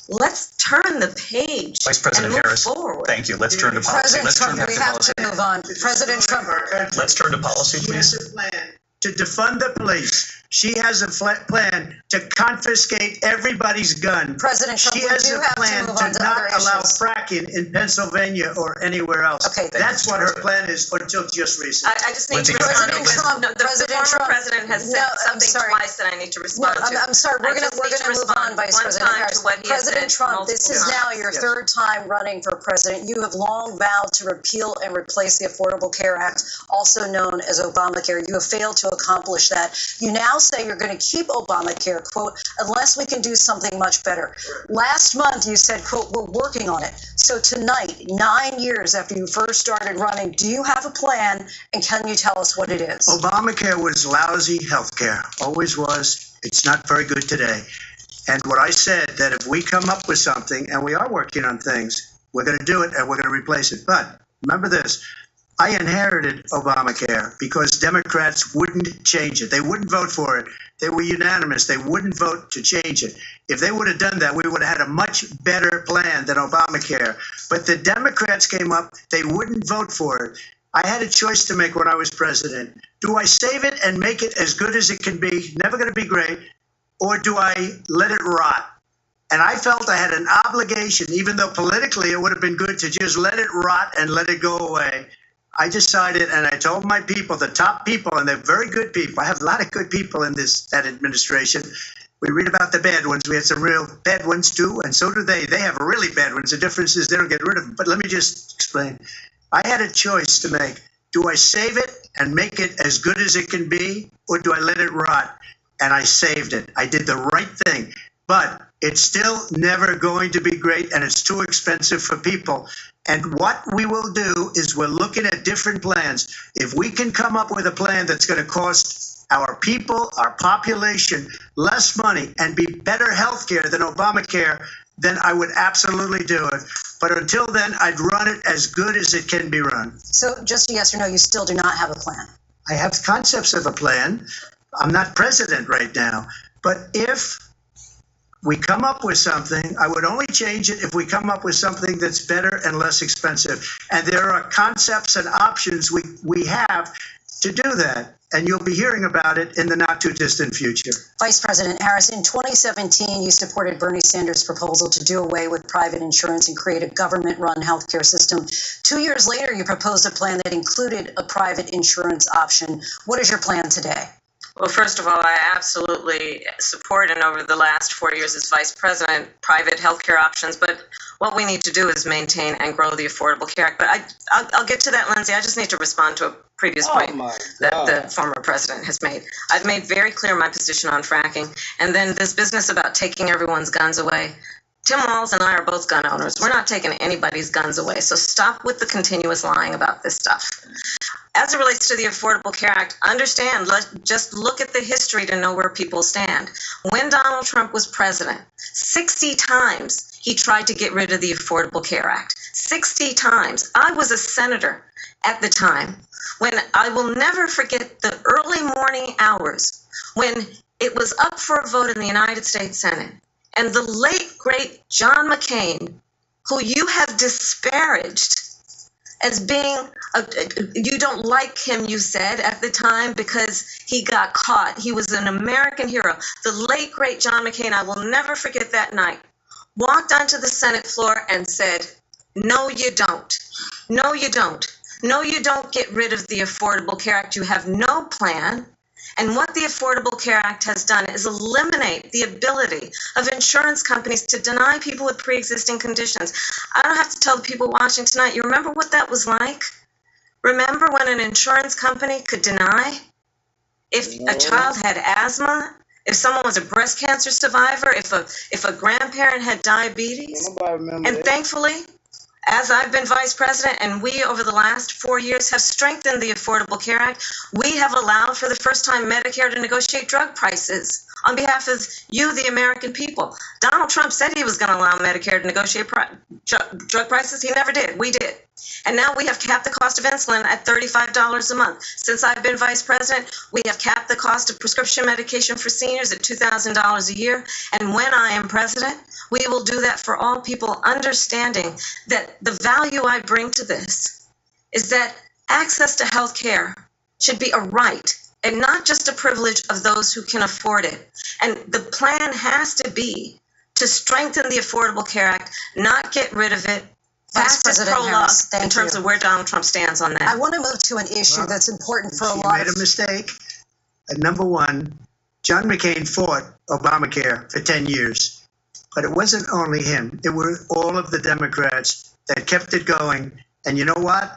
Let's turn the page. Vice President and move Harris, forward. thank you. Let's turn to policy. President Trump, we have to move on. President Trump. Let's turn to policy, She has please. a plan to defund the police. She has a plan to confiscate everybody's gun. President Trump, She we has do a have to plan move on to to not other allow issues. fracking in Pennsylvania or anywhere else. Okay. That's what her plan is until just recently. I just need to Lindsay, respond. President Trump, No, the President former Trump. president has said No, I'm something sorry. twice that I need to respond to. I'm sorry. We're I gonna just need to move respond on, Vice one President time Harris. to what he has President said Trump, this is multiple now times. your Yes. 3rd time running for president. You have long vowed to repeal and replace the Affordable Care Act, also known as Obamacare. You have failed to accomplish that. You now now say you're going to keep Obamacare, quote, unless we can do something much better. Last month, you said, quote, we're working on it. So tonight, 9 years after you first started running, do you have a plan, and can you tell us what it is? Obamacare was lousy health care, always was. It's not very good today. And what I said, that if we come up with something, and we are working on things, we're going to do it and we're going to replace it. But remember this, I inherited Obamacare because Democrats wouldn't change it. They wouldn't vote for it. They were unanimous. They wouldn't vote to change it. If they would have done that, we would have had a much better plan than Obamacare. But the Democrats came up, they wouldn't vote for it. I had a choice to make when I was president. Do I save it and make it as good as it can be, never going to be great, or do I let it rot? And I felt I had an obligation, even though politically it would have been good to just let it rot and let it go away. I decided, and I told my people, the top people, and they're very good people. I have a lot of good people in that administration. We read about the bad ones. We had some real bad ones too, and so do they. They have really bad ones. The difference is they don't get rid of them. But let me just explain. I had a choice to make. Do I save it and make it as good as it can be, or do I let it rot? And I saved it. I did the right thing. But it's still never going to be great, and it's too expensive for people. And what we will do is we're looking at different plans. If we can come up with a plan that's going to cost our people, our population, less money and be better health care than Obamacare, then I would absolutely do it. But until then, I'd run it as good as it can be run. So just a yes or no, you still do not have a plan? I have concepts of a plan. I'm not president right now. But if we come up with something, I would only change it if we come up with something that's better and less expensive. And there are concepts and options we have to do that. And you'll be hearing about it in the not too distant future. Vice President Harris, in 2017, you supported Bernie Sanders' proposal to do away with private insurance and create a government-run healthcare system. 2 years later, you proposed a plan that included a private insurance option. What is your plan today? Well, first of all, I absolutely support, and over the last 4 years as vice president, private healthcare options. But what we need to do is maintain and grow the Affordable Care Act. But I'll get to that, Lindsay. I just need to respond to a previous point that the former president has made. I've made very clear my position on fracking. And then this business about taking everyone's guns away. Tim Walz and I are both gun owners. We're not taking anybody's guns away. So stop with the continuous lying about this stuff. As it relates to the Affordable Care Act, understand, just look at the history to know where people stand. When Donald Trump was president, 60 times he tried to get rid of the Affordable Care Act. 60 times. I was a senator at the time when I will never forget the early morning hours when it was up for a vote in the United States Senate. And the late, great John McCain, who you have disparaged as being, you don't like him, you said at the time, because he got caught. He was an American hero. The late, great John McCain, I will never forget that night, walked onto the Senate floor and said, no, you don't. No, you don't. No, you don't get rid of the Affordable Care Act. You have no plan. And what the Affordable Care Act has done is eliminate the ability of insurance companies to deny people with pre-existing conditions. I don't have to tell the people watching tonight, you remember what that was like? Remember when an insurance company could deny if a child had asthma, if someone was a breast cancer survivor, if a grandparent had diabetes? And thankfully, as I've been vice president and we over the last 4 years have strengthened the Affordable Care Act, we have allowed for the first time Medicare to negotiate drug prices on behalf of you, the American people. Donald Trump said he was going to allow Medicare to negotiate drug prices. He never did. We did. And now we have capped the cost of insulin at $35 a month. Since I've been vice president, we have capped the cost of prescription medication for seniors at $2,000 a year. And when I am president, we will do that for all people, understanding that the value I bring to this is that access to health care should be a right and not just a privilege of those who can afford it. And the plan has to be to strengthen the Affordable Care Act, not get rid of it. Vice President Harris, in terms of where Donald Trump stands on that. I want to move to an issue that's important for a lot of... You made a mistake. Number one, John McCain fought Obamacare for 10 years. But it wasn't only him. It were all of the Democrats that kept it going. And you know what?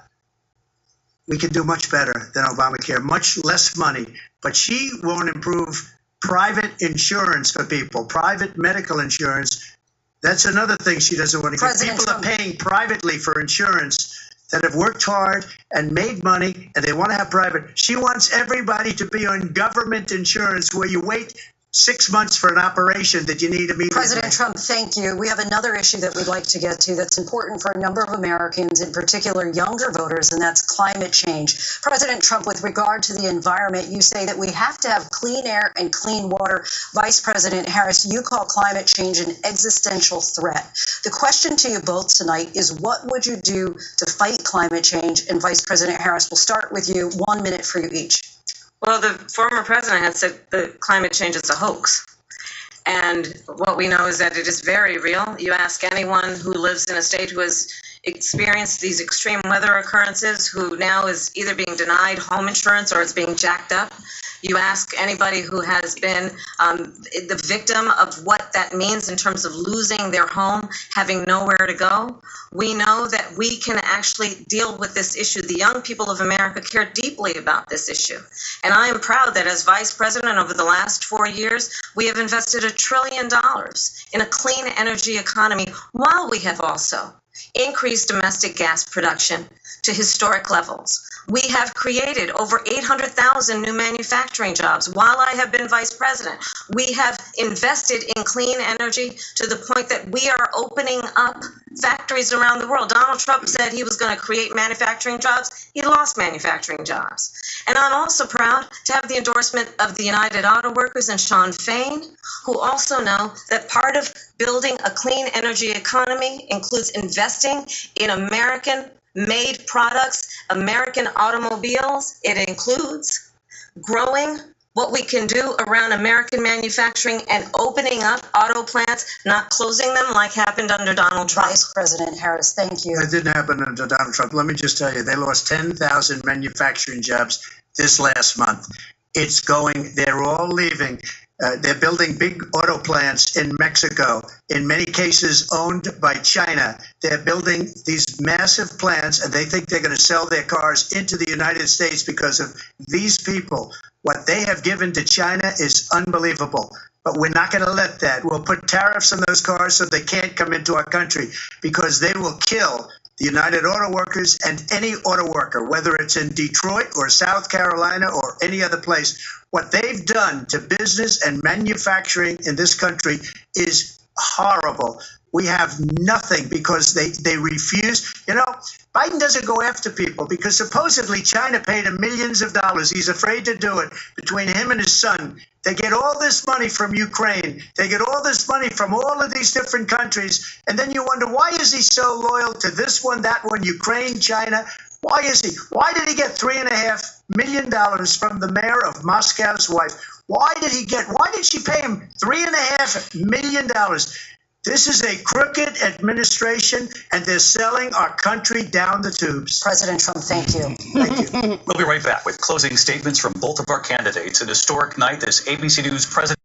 we can do much better than Obamacare, much less money. But she won't improve private insurance for people, private medical insurance. That's another thing she doesn't want to get. People are paying privately for insurance that have worked hard and made money, and they want to have private. She wants everybody to be on government insurance where you wait 6 months for an operation that you need immediately. President Trump, thank you. We have another issue that we'd like to get to that's important for a number of Americans, in particular younger voters, and that's climate change. President Trump, with regard to the environment, you say that we have to have clean air and clean water. Vice President Harris, you call climate change an existential threat. The question to you both tonight is, what would you do to fight climate change? And Vice President Harris, we'll start with you. 1 minute for you each. Well, the former president had said that climate change is a hoax. And what we know is that it is very real. You ask anyone who lives in a state who has experienced these extreme weather occurrences, who now is either being denied home insurance or it's being jacked up. You ask anybody who has been the victim of what that means in terms of losing their home, having nowhere to go. We know that we can actually deal with this issue. The young people of America care deeply about this issue. And I am proud that as vice president over the last 4 years, we have invested $1 trillion in a clean energy economy, while we have also increased domestic gas production to historic levels. We have created over 800,000 new manufacturing jobs while I have been vice president. We have invested in clean energy to the point that we are opening up factories around the world. Donald Trump said he was going to create manufacturing jobs. He lost manufacturing jobs. And I'm also proud to have the endorsement of the United Auto Workers and Sean Fain, who also know that part of building a clean energy economy includes investing in American-made products, American automobiles. It includes growing what we can do around American manufacturing and opening up auto plants, not closing them like happened under Donald Trump. Vice President Harris, thank you. It didn't happen under Donald Trump. Let me just tell you, they lost 10,000 manufacturing jobs this last month. It's going, they're all leaving. They're building big auto plants in Mexico, in many cases owned by China. They're building these massive plants, and they think they're going to sell their cars into the United States because of these people. What they have given to China is unbelievable. But we're not going to let that. We'll put tariffs on those cars so they can't come into our country, because they will kill the United Auto Workers and any auto worker, whether it's in Detroit or South Carolina or any other place. What they've done to business and manufacturing in this country is horrible. We have nothing because they refuse. You know, Biden doesn't go after people because supposedly China paid him millions of dollars. He's afraid to do it. Between him and his son, they get all this money from Ukraine. They get all this money from all of these different countries. And then you wonder, why is he so loyal to this one, that one, Ukraine, China? Why is he? Why did he get $3.5 million from the mayor of Moscow's wife? Why did she pay him $3.5 million? This is a crooked administration, and they're selling our country down the tubes. President Trump, thank you. Thank you. We'll be right back with closing statements from both of our candidates. An historic night, this ABC News president.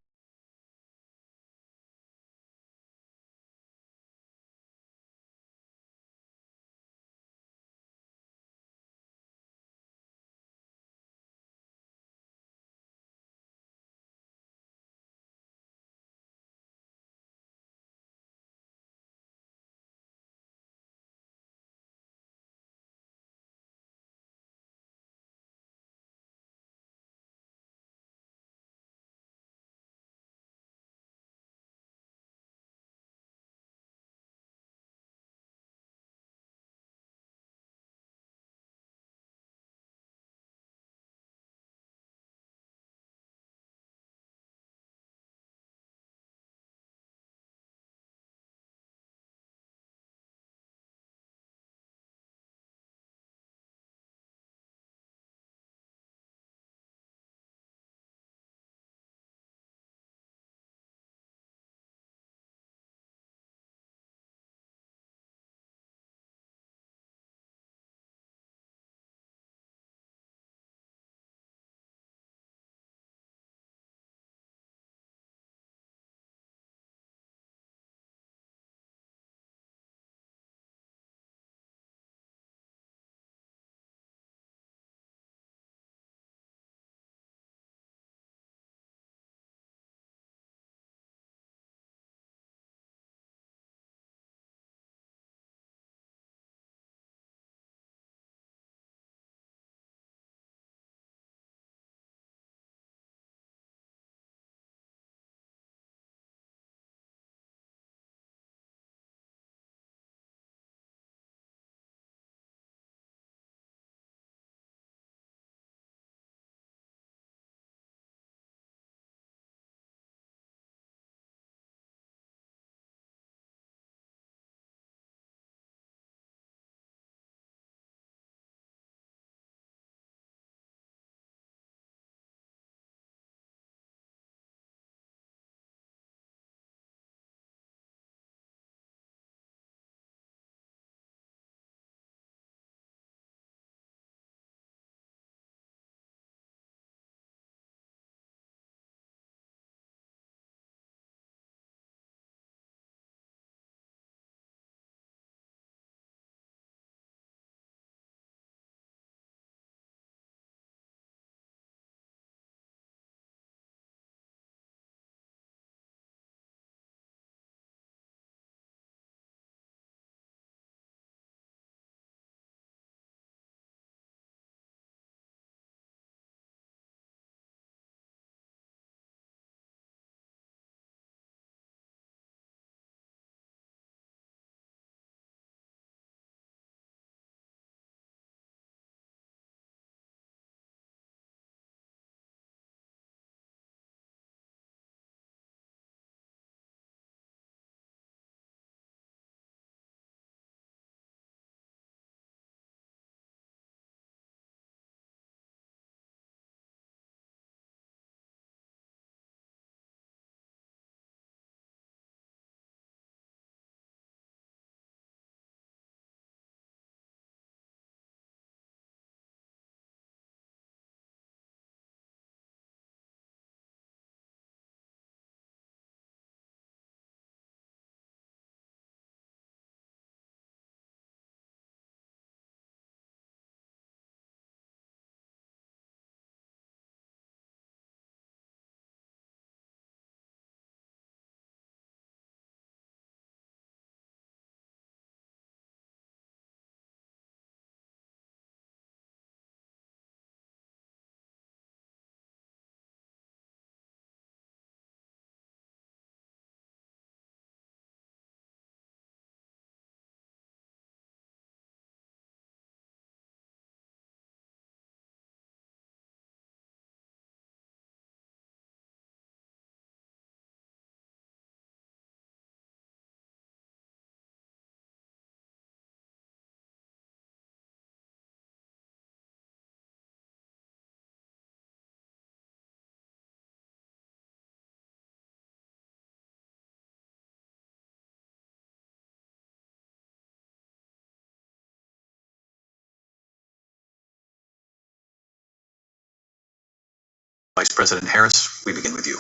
Vice President Harris, we begin with you.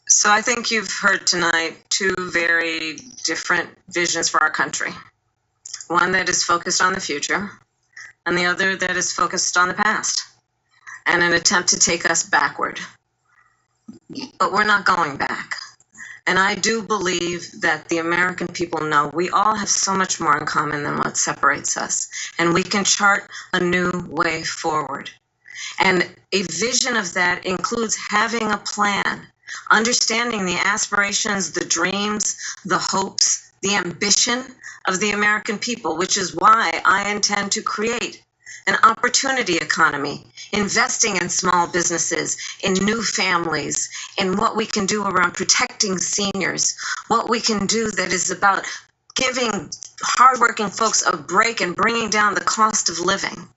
So I think you've heard tonight two very different visions for our country. One that is focused on the future, and the other that is focused on the past, and an attempt to take us backward. But we're not going back. And I do believe that the American people know we all have so much more in common than what separates us, and we can chart a new way forward. And a vision of that includes having a plan, understanding the aspirations, the dreams, the hopes, the ambition of the American people, which is why I intend to create an opportunity economy, investing in small businesses, in new families, in what we can do around protecting seniors, what we can do that is about giving hardworking folks a break and bringing down the cost of living.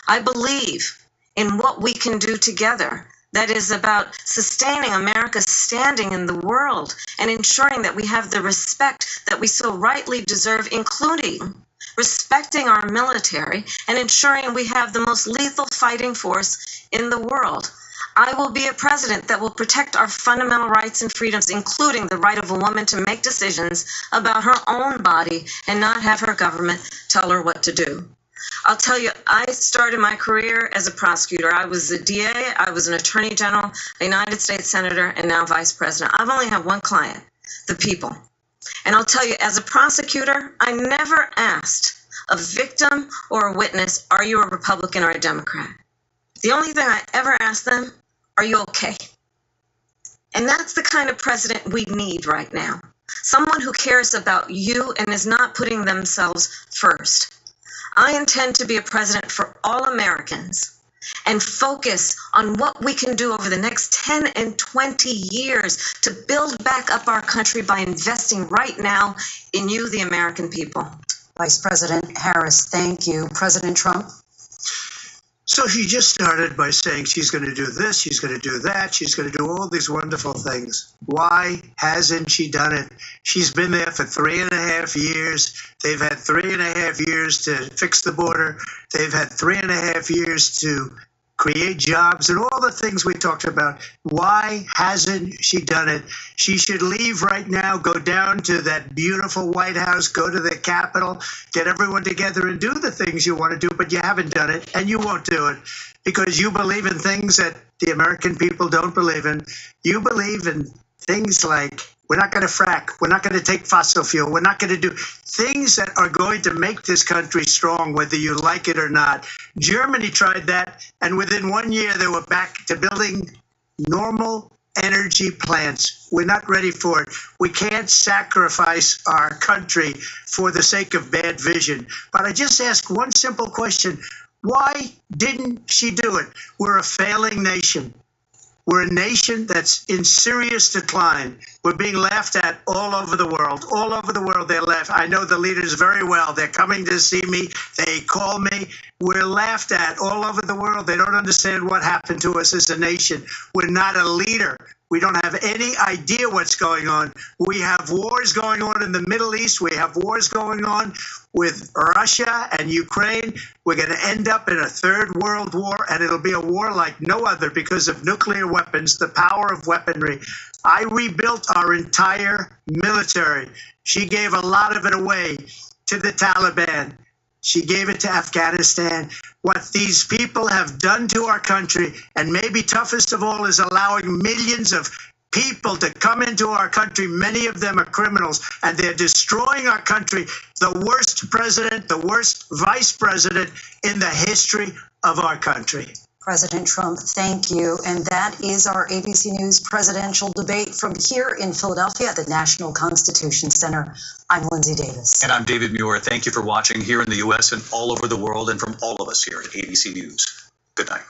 I believe in what we can do together that is about sustaining America's standing in the world and ensuring that we have the respect that we so rightly deserve, including respecting our military and ensuring we have the most lethal fighting force in the world. I will be a president that will protect our fundamental rights and freedoms, including the right of a woman to make decisions about her own body and not have her government tell her what to do. I'll tell you, I started my career as a prosecutor. I was a DA, I was an attorney general, a United States senator, and now vice president. I've only had one client, the people. And I'll tell you, as a prosecutor, I never asked a victim or a witness, are you a Republican or a Democrat? The only thing I ever asked them, are you okay? And that's the kind of president we need right now. Someone who cares about you and is not putting themselves first. I intend to be a president for all Americans and focus on what we can do over the next 10 and 20 years to build back up our country by investing right now in you, the American people. Vice President Harris, thank you. President Trump? So she just started by saying she's going to do this, she's going to do that, she's going to do all these wonderful things. Why hasn't she done it? She's been there for 3.5 years. They've had 3.5 years to fix the border. They've had 3.5 years to create jobs and all the things we talked about. Why hasn't she done it? She should leave right now, go down to that beautiful White House, go to the Capitol, get everyone together and do the things you want to do, but you haven't done it and you won't do it because you believe in things that the American people don't believe in. You believe in things like we're not going to frack, we're not going to take fossil fuel, we're not going to do things that are going to make this country strong, whether you like it or not. Germany tried that, and within 1 year they were back to building normal energy plants. We're not ready for it. We can't sacrifice our country for the sake of bad vision. But I just ask one simple question. Why didn't she do it? We're a failing nation. We're a nation that's in serious decline. We're being laughed at all over the world. All over the world, they're laughed. I know the leaders very well. They're coming to see me. They call me. We're laughed at all over the world. They don't understand what happened to us as a nation. We're not a leader. We don't have any idea what's going on. We have wars going on in the Middle East. We have wars going on with Russia and Ukraine. We're going to end up in a third world war, and it'll be a war like no other because of nuclear weapons, the power of weaponry. I rebuilt our entire military. She gave a lot of it away to the Taliban. She gave it to Afghanistan. What these people have done to our country, and maybe toughest of all, is allowing millions of people to come into our country. Many of them are criminals, and they're destroying our country. The worst president, the worst vice president in the history of our country. President Trump, thank you. And that is our ABC News presidential debate from here in Philadelphia at the National Constitution Center. I'm Lindsay Davis. And I'm David Muir. Thank you for watching here in the U.S. and all over the world and from all of us here at ABC News. Good night.